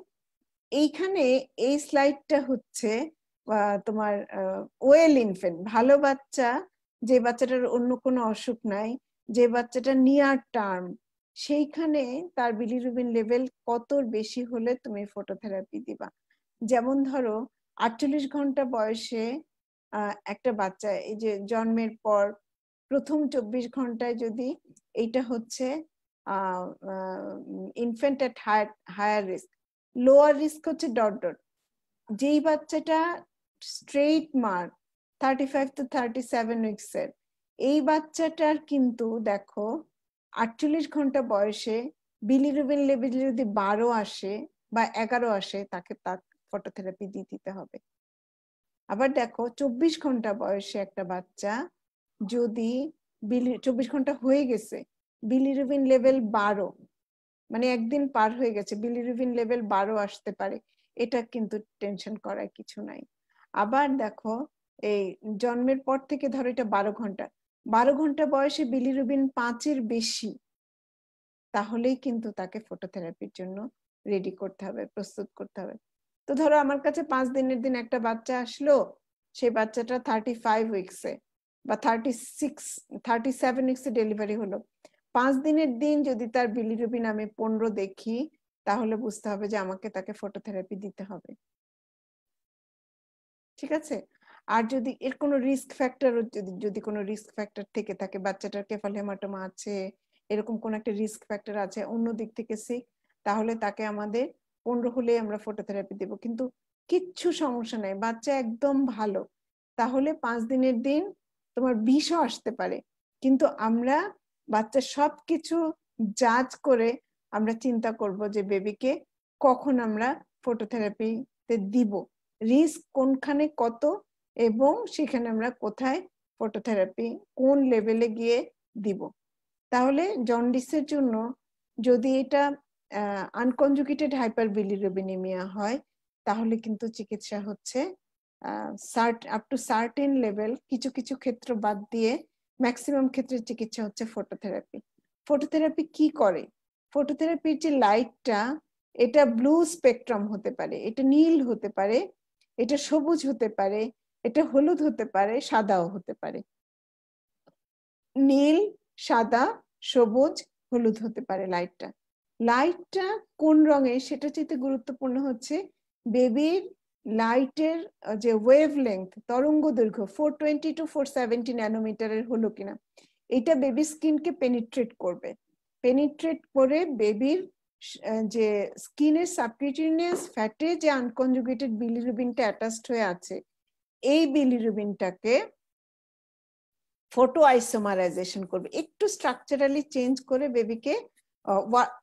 এইখানে এই স্লাইডটা হচ্ছে তোমার ওয়েল ইনফেন্ট, ভালো বাচ্চা, যে বাচ্চাটার অন্য কোনো অসুখ নাই, যে বাচ্চাটা নিয়ার টার্ম, সেইখানে তার বিলিরুবিন লেভেল কত বেশি হলে তুমি ফটোথেরাপি দিবা। যেমন ধরো 48 ঘন্টা বয়সে একটা বাচ্চা, এই যে জন্মের পর প্রথম 24 ঘন্টায় যদি এইটা হচ্ছে ইনফেন্ট এট হায়ার রিস্ক, লোয়ার রিস্ক হচ্ছে ডট ডট, যেই বাচ্চাটা স্ট্রেইট মার্ক 35 to 37 উইকসের, এই বাচ্চাটার কিন্তু দেখো 48 ঘন্টা বয়সে বিলিরুবিন লেভেল যদি 12 আসে বা 11 আসে, তাকে ফটোথেরাপি দিয়ে দিতে হবে। আবার দেখো 24 ঘন্টা বয়সে একটা বাচ্চা যদি 24 ঘন্টা হয়ে গেছে, বিলিরুবিন লেভেল 12, মানে একদিন পার হয়ে গেছে, বিলিরুবিন লেভেল 12 আসতে পারে, এটা কিন্তু টেনশন করার কিছু নাই। আবার দেখো এই জন্মের পর থেকে ধরো এটা 12 ঘন্টা বয়সে বিলিরুবিন 5-এর বেশি, তাহলেই কিন্তু তাকে ফটোথেরাপির জন্য রেডি করতে হবে, প্রস্তুত করতে হবে। তো ধরো আমার কাছে 5 দিনের দিন একটা বাচ্চা আসলো, সেই বাচ্চাটা 35 উইকসে বা 37 উইকসে ডেলিভারি হলো, 5 দিনের দিন যদি তার বিলিরুবিন আমি 15 দেখি, তাহলে বুঝতে হবে যে আমাকে তাকে ফটোথেরাপি দিতে হবে। ঠিক আছে? আর যদি এর কোনো রিস্ক ফ্যাক্টর, যদি কোনো রিস্ক ফ্যাক্টর থেকে থাকে, বাচ্চাটার কেফাল হেমাটোমা আছে, এরকম কোন একটা রিস্ক ফ্যাক্টর আছে, অন্য দিক থেকে সিক, তাহলে তাকে আমাদের 15 হলে আমরা ফটোথেরাপি দেব। কিন্তু কিচ্ছু সমস্যা নাই, বাচ্চা একদম ভালো, তাহলে 5 দিনের দিন তোমার 20ও আসতে পারে, কিন্তু আমরা বাচ্চার সবকিছু জাজ করে আমরা চিন্তা করব যে বেবিকে কখন আমরা ফটোথেরাপিতে দিব, রিস্ক কোনখানে কত, এবং সেখানে আমরা কোথায় ফটোথেরাপি কোন লেভেলে গিয়ে দিব। তাহলে জন্ডিসের জন্য যদি এটা আনকনজুগেটেড হাইপারবিলিরুবিনেমিয়া হয়, তাহলে কিন্তু চিকিৎসা হচ্ছে আপ টু সার্টেন লেভেল, কিছু কিছু ক্ষেত্র বাদ দিয়ে ম্যাক্সিমাম ক্ষেত্রে চিকিৎসা হচ্ছে ফটোথেরাপি। ফটোথেরাপি কি করে? ফটোথেরাপির যে লাইটটা, এটা ব্লু স্পেকট্রাম হতে পারে, এটা নীল হতে পারে, এটা সবুজ হতে পারে, এটা হলুদ হতে পারে, সাদাও হতে পারে। নীল, সাদা, সবুজ, হলুদ হতে পারে লাইটটা। লাইটটা কোন রঙের সেটা চেয়ে গুরুত্বপূর্ণ হচ্ছে বেবির লাইটের যে ওয়েভ লেংথ, তরঙ্গ দৈর্ঘ্য 420 to 470 ন্যানোমিটারের হলো কিনা। এটা বেবি স্কিনকে পেনিট্রেট করবে, পেনিট্রেট করে বেবির যে স্কিনের সাবকিউটেনিয়াস ফ্যাটে যে আনকনজুগেটেড বিলিরুবিনটা অ্যাটাচড হয়ে আছে, এই বিলিরুবিনটাকে ফটো আইসোমারাইজেশন করবে, একটু স্ট্রাকচারালি চেঞ্জ করে বেবিকে,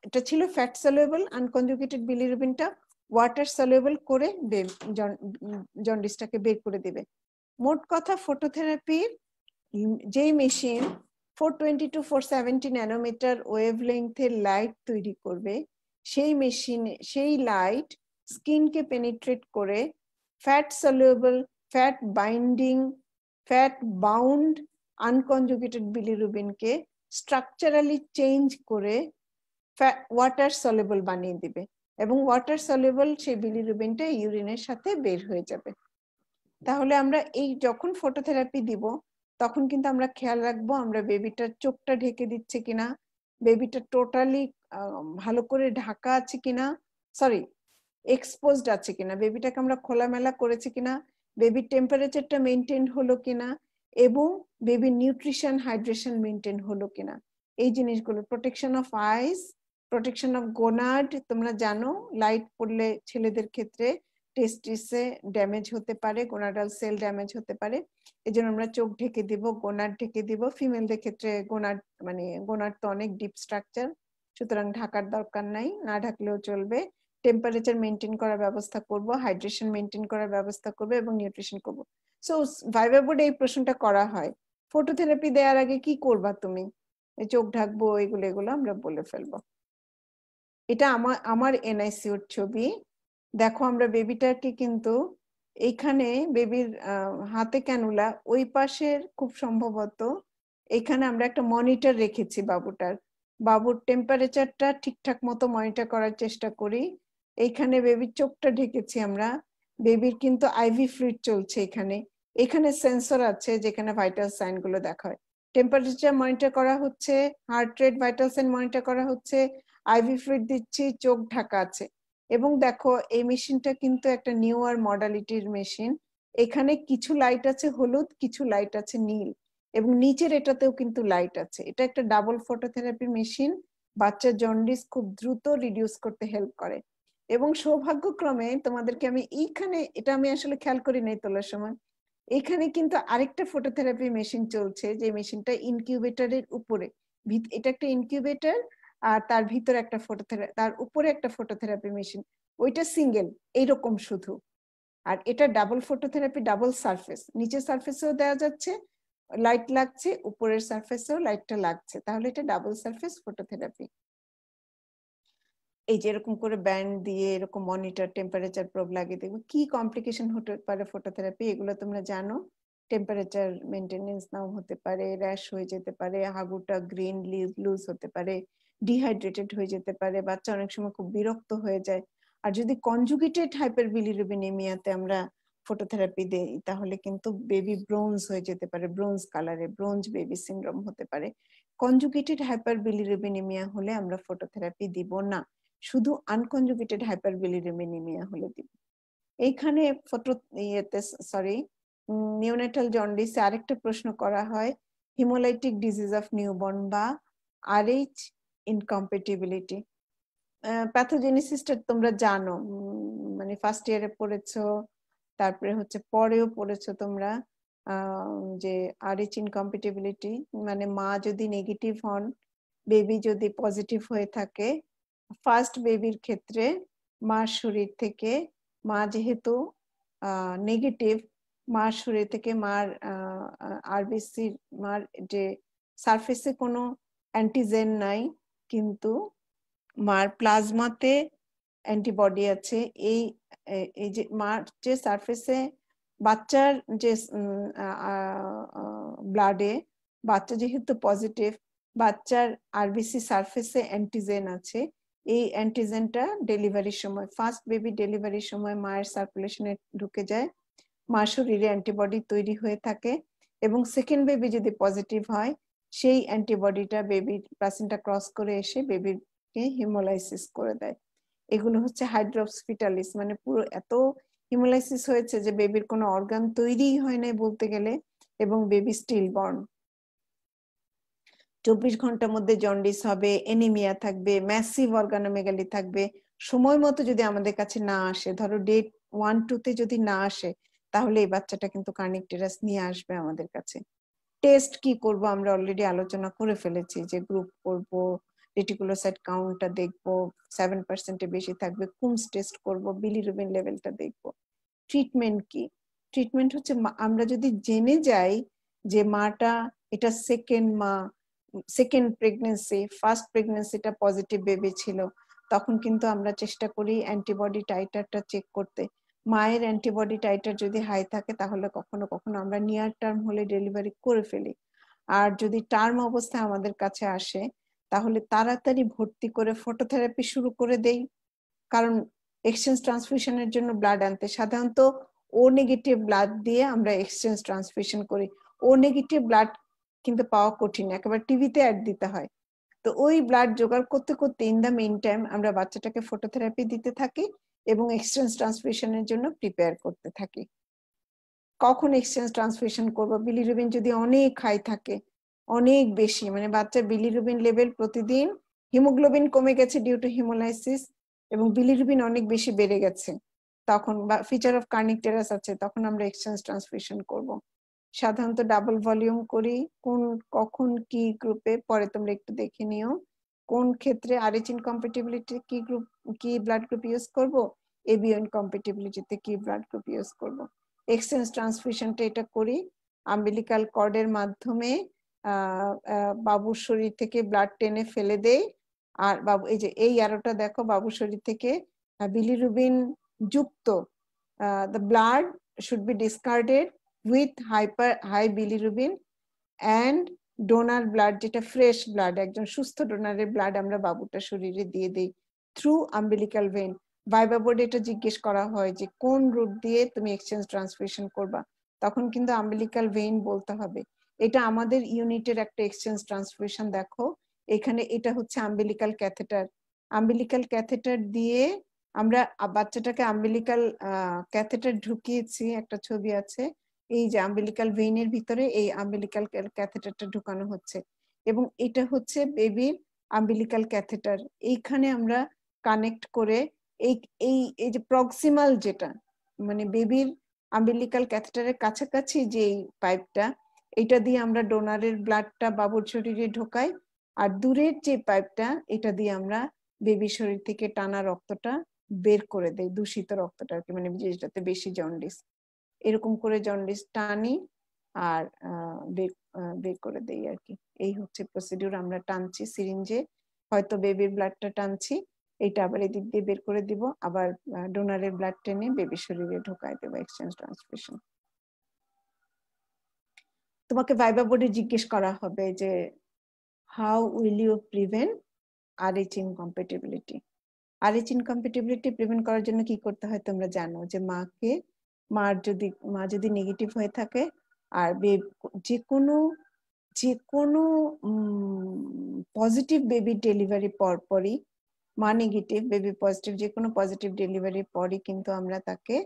এটা ছিল ফ্যাট সলিউবল আনকনজুগেটেড বিলিরুবিনটা ওয়াটার সলিউবল করে জন্ডিসটাকে বের করে দিবে। মোট কথা ফটোথেরাপির যেই মেশিন 420 to 470 ন্যানোমিটার ওয়েভ লেংথের লাইট তৈরি করবে, সেই মেশিনে সেই লাইট স্কিনকে পেনিট্রেট করে fat soluble, fat binding, fat bound unconjugated বিলিরুবিনকে স্ট্রাকচারালি চেঞ্জ করে ওয়াটার সলিউবল বানিয়ে দিবে, এবং ওয়াটার সলিউবল সেই বিলিরুবিনটা ইউরিনের সাথে বের হয়ে যাবে। তাহলে আমরা এই যখন ফটোথেরাপি দিব, তখন কিন্তু আমরা খেয়াল রাখবো আমরা বেবিটার চোখটা ঢেকে দিচ্ছে কিনা, বেবিটা টোটালি ভালো করে ঢাকা আছে কিনা, সরি এক্সপোজড আছে কিনা, বেবিটাকে আমরা খোলামেলা করেছি কিনা, বেবির টেম্পারেচারটা মেনটেন হলো কিনা, এবং বেবির নিউট্রিশন হাইড্রেশন মেনটেন হলো কিনা, এই জিনিসগুলো, protection of eyes, protection of gonad, তোমরা জানো লাইট পড়লে ছেলেদের ক্ষেত্রে টেস্টিসে ড্যামেজ হতে পারে, গোনাডাল সেল ড্যামেজ হতে পারে, এজন্য আমরা চোখ ঢেকে দিব, গোনাড ঢেকে দিব। ফিমেলদের ক্ষেত্রে গোনাড মানে গোনাড তো অনেক ডিপ স্ট্রাকচার, সুতরাং ঢাকার দরকার নাই, না ঢাকলেও চলবে। টেম্পারেচার মেনটেন করার ব্যবস্থা করব, হাইড্রেশন মেনটেন করার ব্যবস্থা করব এবং নিউট্রিশন করব। সো ভাইভা বোর্ডে এই প্রশ্নটা করা হয়, ফটোথেরাপি দেওয়ার আগে কি করবা তুমি? চোখ ঢাকবো, এগুলো আমরা বলে ফেলবো। এটা আমার এনআইসিউর ছবি। দেখো আমরা বেবিটাকে কিন্তু এইখানে বেবির হাতে ক্যানুলা, ওই পাশের খুব সম্ভবত এখানে আমরা একটা মনিটর রেখেছি বাবুর টেম্পারেচারটা ঠিকঠাক মতো মনিটর করার চেষ্টা করি। এইখানে বেবির চোখটা ঢেকেছি আমরা। বেবির কিন্তু আইভি ফ্লুইড চলছে এখানে সেন্সর আছে যেখানে ভাইটাল সাইন গুলো দেখা হয়। টেম্পারেচার মনিটর করা হচ্ছে, heart rate, vital sign monitor করা হচ্ছে, আইভি ফ্লুইড দিচ্ছি, চোখ ঢাকা আছে। এবং দেখো এই মেশিনটা কিন্তু একটা নিউয়ার মডালিটির মেশিন। এখানে কিছু লাইট আছে হলুদ, কিছু লাইট আছে নীল, এবং নিচের এটাতেও কিন্তু লাইট আছে। এটা একটা ডাবল ফটোথেরাপি মেশিন, বাচ্চার জন্ডিস খুব দ্রুত রিডিউস করতে হেল্প করে। এবং সৌভাগ্যক্রমে তোমাদেরকে আমি এইখানে, এটা আমি আসলে খেয়াল করি নাই তোলার সময়, এখানে কিন্তু আরেকটা ফটোথেরাপি মেশিন চলছে, যে মেশিনটা ইনকিউবেটরের উপরে। এটা একটা ইনকিউবেটর, আর তার ভিতরে একটা তার উপরে একটা ফটোথেরাপি মেশিন, ওইটা সিঙ্গেল এইরকম শুধু। আর এটা ডাবল ফটোথেরাপি, ডাবল সারফেস, নিচের সারফেসেও দেওয়া যাচ্ছে লাইট লাগছে, উপরের সারফেসেও লাইটটা লাগছে, তাহলে এটা ডাবল সারফেস ফটোথেরাপি। এই যে এরকম করে ব্যান্ড দিয়ে এরকম মনিটর, টেম্পারেচার প্রব লাগিয়ে দেখবো কি কমপ্লিকেশন হতে পারে ফটোথেরাপি, এগুলো তোমরা জানো। টেম্পারেচার মেনটেনেন্স নাও হতে পারে, র্যাশ হয়ে যেতে পারে, হাগুটা গ্রিন লুজ হতে পারে, ডিহাইড্রেটেড হয়ে যেতে পারে, বাচ্চা অনেক সময় খুব বিরক্ত হয়ে যায়। আর যদি কনজুগেটেড হাইপারবিলিরুবিনেমিয়াতে আমরা ফটোথেরাপি দেই, তাহলে কিন্তু বেবি ব্রোঞ্জ হয়ে যেতে পারে, ব্রোঞ্জ কালারে, ব্রোঞ্জ বেবি সিনড্রোম হতে পারে। কনজুগেটেড হাইপারবিলিরুবিনেমিয়া হলে আমরা ফটোথেরাপি দিব না, শুধু আনকনজুগেটেড হাইপারবিলিরুবিনেমিয়া হলে দিব। এইখানে নিওনেটাল জন্ডিসে আরেকটা প্রশ্ন করা হয়, হিমোলাইটিক ডিজিজ অফ নিউবর্ন বা আরএইচ ইনকম্প্যাটিবিলিটি। প্যাথোজেনেসিসটা তোমরা জানো, মানে ফার্স্ট ইয়ারে পড়েছো, তারপরে হচ্ছে পরেও পড়েছো তোমরা, যে আরএইচ ইনকম্প্যাটিবিলিটি মানে মা যদি নেগেটিভ হন, বেবি যদি পজিটিভ হয়ে থাকে, ফার্স্ট বেবির ক্ষেত্রে মার শরীর থেকে, মা যেহেতু নেগেটিভ, মার শরীর থেকে মার আরবিসি, মার যে সারফেসে কোনো অ্যান্টিজেন নাই, কিন্তু মার প্লাজমাতে অ্যান্টিবডি আছে। এই যে মার যে সারফেসে বাচ্চার যে ব্লাডে বাচ্চা যেহেতু পজিটিভ, বাচ্চার আরবিসি সারফেসে অ্যান্টিজেন আছে, এই অ্যান্টিজেনটা ডেলিভারির সময়, ফার্স্ট বেবি ডেলিভারির সময় মায়ের সার্কুলেশনে ঢুকে যায়, মার শরীরে অ্যান্টিবডি তৈরি হয়ে থাকে, এবং সেকেন্ড বেবি যদি পজিটিভ হয়, সেই অ্যান্টিবডিটা বেবির প্লাসেন্টা ক্রস করে এসে বেবিকে হিমোলাইসিস করে দেয়। এগুলো হচ্ছে হাইড্রপস ফিটালিস, মানে পুরো এত হিমোলাইসিস হয়েছে যে বেবির কোনো অর্গান তৈরিই হয় নাই বলতে গেলে, এবং বেবি স্টিল বর্ন। 24 ঘন্টার মধ্যে জন্ডিস হবে, এনিমিয়া থাকবে, ম্যাসিভ অর্গানোমেগালি থাকবে। সময় মতো যদি আমাদের কাছে না আসে, ধরো ডে 1-2 যদি না আসে, তাহলে এই বাচ্চাটা কিন্তু কার্নিকটেরাস নিয়ে আসবে আমাদের কাছে। টেস্ট কি করব আমরা অলরেডি আলোচনা করে ফেলেছি, যে গ্রুপ করব, রেটিকুলোসাইট কাউন্টটা দেখবো, 7% বেশি থাকবে, কুমস টেস্ট করব, বিলিরুবিন লেভেলটা দেখবো। ট্রিটমেন্ট কি? ট্রিটমেন্ট হচ্ছে আমরা যদি জেনে যাই যে মাটা এটা সেকেন্ড প্রেগনেন্সি, ফার্স্ট প্রেগনেন্সিটা পজিটিভ বেবি ছিল, তখন কিন্তু আমরা চেষ্টা করি অ্যান্টিবডি টাইটারটা চেক করতে। মায়ের অ্যান্টিবডি টাইটার যদি হাই থাকে, তাহলে কখনো কখনো আমরা নিয়ার টার্ম হলে ডেলিভারি করে ফেলি। আর যদি টার্ম অবস্থায় আমাদের কাছে আসে, তাহলে তাড়াতাড়ি ভর্তি করে ফটোথেরাপি শুরু করে দেই। কারণ এক্সচেঞ্জ ট্রান্সফিউশনের জন্য ব্লাড আনতে সাধারণত ও নেগেটিভ ব্লাড দিয়ে আমরা এক্সচেঞ্জ ট্রান্সফিউশন করি। ও নেগেটিভ ব্লাড কিন্তু পাওয়া কঠিন, একেবারে টিভিতে অ্যাড দিতে হয়। তো ওই ব্লাড জোগাড় করতে করতে ইন দ্য মেইন টাইম আমরা বাচ্চাটাকে ফটোথেরাপি দিতে থাকি এবং এক্সচেঞ্জ ট্রান্সফিউশনের জন্য প্রিপেয়ার করতে থাকি। কখন এক্সচেঞ্জ ট্রান্সফিউশন করবো? বিলিরুবিন যদি অনেক হাই থাকে, অনেক বেশি, মানে বাচ্চার বিলিরুবিন লেভেল প্রতিদিন, হিমোগ্লোবিন কমে গেছে ডিউ টু হিমোলাইসিস, এবং বিলিরুবিন অনেক বেশি বেড়ে গেছে, তখন বা ফিচার অফ কার্নিক টেরাস আছে তখন আমরা এক্সচেঞ্জ ট্রান্সফিউশন করব। সাধারণত ডাবল ভলিউম করি কখন কি গ্রুপে, পরে তোমরা একটু দেখে নিও কোন ক্ষেত্রে RH ইনকম্প্যাটিবিলিটি কি গ্রুপ কি ব্লাড গ্রুপ ইউজ করব, ABO ইনকম্প্যাটিবিলিটিতে কি ব্লাড গ্রুপ ইউজ করব। এক্সচেঞ্জ ট্রান্সফিউশনটা এটা করি আম্বিলিকাল কর্ডের মাধ্যমে বাবুর শরীর থেকে ব্লাড টেনে ফেলে দেই, আর বাবু এই যে এই অ্যারোটা দেখো, বাবুর শরীর থেকে বিলিরুবিন যুক্ত the blood should be discarded with high bilirubin and donor blood, যেটা ফ্রেশ ব্লাড, একজন সুস্থ ডোনারের ব্লাড আমরা বাবুটার শরীরে দিয়ে দেই থ্রু আম্বিলিকাল ভেইন। ভাইবা বোর্ডে এটা জিজ্ঞেস করা হয় যে কোন রুট দিয়ে তুমি এক্সচেঞ্জ ট্রান্সফিউশন করবা, তখন কিন্তু আম্বিলিকাল ভেইন বলতে হবে। এটা আমাদের ইউনিটের একটা এক্সচেঞ্জ ট্রান্সফিউশন দেখো এখানে, এটা হচ্ছে আম্বিলিকাল ক্যাথেটার। আম্বিলিকাল ক্যাথেটার দিয়ে আমরা বাচ্চাটাকে আম্বিলিকাল ক্যাথেটার ঢুকিয়েছি, একটা ছবি আছে, এই যে আম্বিলিকাল ভেইনের ভিতরে এই আম্বিলিকাল ক্যাথেটারটা ঢুকানো হচ্ছে, এবং এটা হচ্ছে বেবির আম্বিলিকাল ক্যাথেটার। এইখানে আমরা কানেক্ট করে এই এই এই যে প্রক্সিমাল যেটা মানে বেবির আম্বিলিকাল ক্যাথেটারের কাছাকাছি যে পাইপটা, এটা দিয়ে আমরা ডোনারের ব্লাডটা বাবুর শরীরে ঢোকাই, আর দূরের যে পাইপটা এটা দিয়ে আমরা বেবির শরীর থেকে টানা রক্তটা বের করে দেই, দূষিত রক্তটা আর কি, মানে যেটাতে বেশি জন্ডিস, এরকম করে জন্ডিস টানি আর বের করে দেই আর কি। এই হচ্ছে প্রসিডিউর, আমরা টানছি সিরিঞ্জে, হয়তো বেবির ব্লাডটা টানছি, এটা আবার এদিক দিয়ে বের করে দিব, আবার ডোনারের ব্লাড টেনে বেবির শরীরে ঢোকায় দেবো এক্সচেঞ্জ ট্রান্সফিউশন। তোমাকে ভাইবা বোর্ডে জিজ্ঞেস করা হবে যে how will you prevent RH incompatibility. RH incompatibility prevent করার জন্য কি করতে হয় তোমরা জানো, যে মা যদি নেগেটিভ হয়ে থাকে, আর যে কোনো পজিটিভ বেবি ডেলিভারি পরই, মা নেগেটিভ বেবি পজিটিভ, যে কোনো পজিটিভ ডেলিভারির পরই কিন্তু আমরা তাকে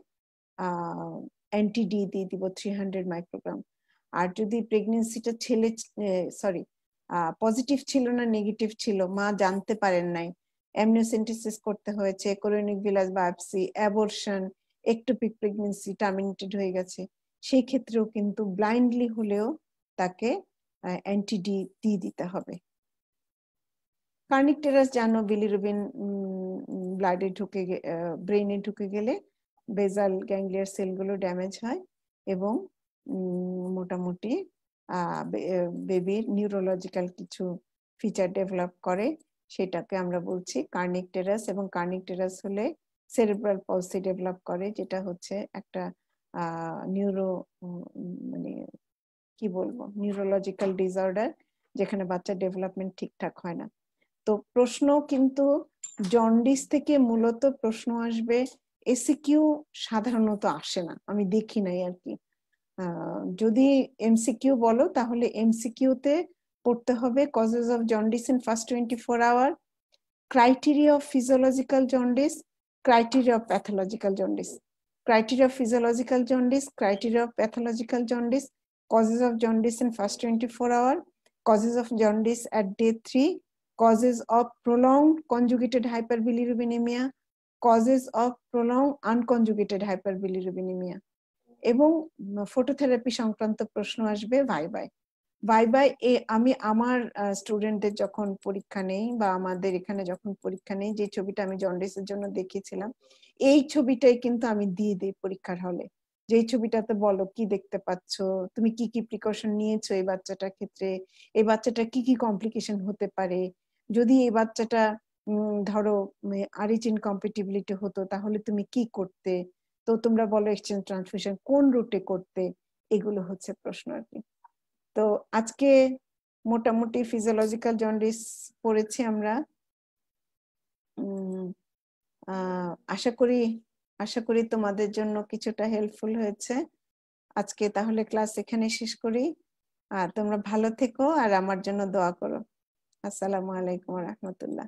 অ্যান্টি-ডি দিয়ে দিব 300 মাইক্রোগ্রাম। আর যদি প্রেগনেন্সিটা পজিটিভ ছিল না নেগেটিভ ছিল, মা জানতে পারেন নাই, অ্যামনিওসেন্টেসিস করতে হয়েছে, chorionic villus biopsy, abortion, ectopic pregnancy terminated হয়ে গেছে, সেই ক্ষেত্রেও কিন্তু ব্লাইন্ডলি হলেও তাকে অ্যান্টি-ডি দিয়ে দিতে হবে। কার্নিক টেরাস জানো, বিলিরুবিন ব্লাডে ঢুকে ব্রেইনে ঢুকে গেলে বেজাল গ্যাংলিয়ার সেলগুলো ড্যামেজ হয় এবং মোটামুটি বেবির নিউরোলজিক্যাল কিছু ফিচার ডেভেলপ করে, সেটাকে আমরা বলছি কার্নিক টেরাস। এবং কার্নিক টেরাস হলে সেরেব্রাল পলসি ডেভেলপ করে, যেটা হচ্ছে একটা মানে কি বলবো নিউরোলজিক্যাল ডিসঅর্ডার, যেখানে বাচ্চার ডেভেলপমেন্ট ঠিকঠাক হয় না। তো প্রশ্ন কিন্তু জন্ডিস থেকে মূলত প্রশ্ন আসবে, এসিকিউ সাধারণত আসে না, আমি দেখি নাই আর কি। যদি এমসিকিউ বলো তাহলে এমসিকিউতে পড়তে হবে causes of jaundice in first 24 hour, criteria of physiological jaundice, criteria of pathological jaundice, criteria of physiological jaundice, criteria of pathological jaundice, causes of jaundice in first 24 hour, causes of jaundice at day 3, causes of prolonged conjugated hyperbilirubinemia, causes of prolonged unconjugated hyperbilirubinemia, এবং phototherapy সংক্রান্ত প্রশ্ন আসবে ভাইবাই। আমি আমার স্টুডেন্টদের যখন পরীক্ষা নেই বা আমাদের এখানে যখন পরীক্ষা নেই, যে ছবিটা আমি জন্ডিসের জন্য দেখিয়েছিলাম, এই ছবিটাই কিন্তু আমি দিয়ে দিই পরীক্ষার হলে, যে ছবিটাতে বলো কি দেখতে পাচ্ছ, তুমি কি কি প্রিকশন নিয়েছো এই বাচ্চাটার ক্ষেত্রে, এই বাচ্চাটা কি কি কমপ্লিকেশন হতে পারে, যদি এই বাচ্চাটা ধরো RH ইনকম্প্যাটিবিলিটি হতো তাহলে তুমি কি করতে, তো তোমরা বলো এক্সচেঞ্জ ট্রান্সফিউশন কোন রুটে করতে, এগুলো হচ্ছে প্রশ্ন আর কি। তো আজকে মোটামুটি ফিজিওলজিক্যাল জন্ডিস পড়েছি আমরা। আশা করি তোমাদের জন্য কিছুটা হেল্পফুল হয়েছে। আজকে তাহলে ক্লাস এখানে শেষ করি, আর তোমরা ভালো থেকো আর আমার জন্য দোয়া করো। আসসালামু আলাইকুম ওয়া রাহমাতুল্লাহ।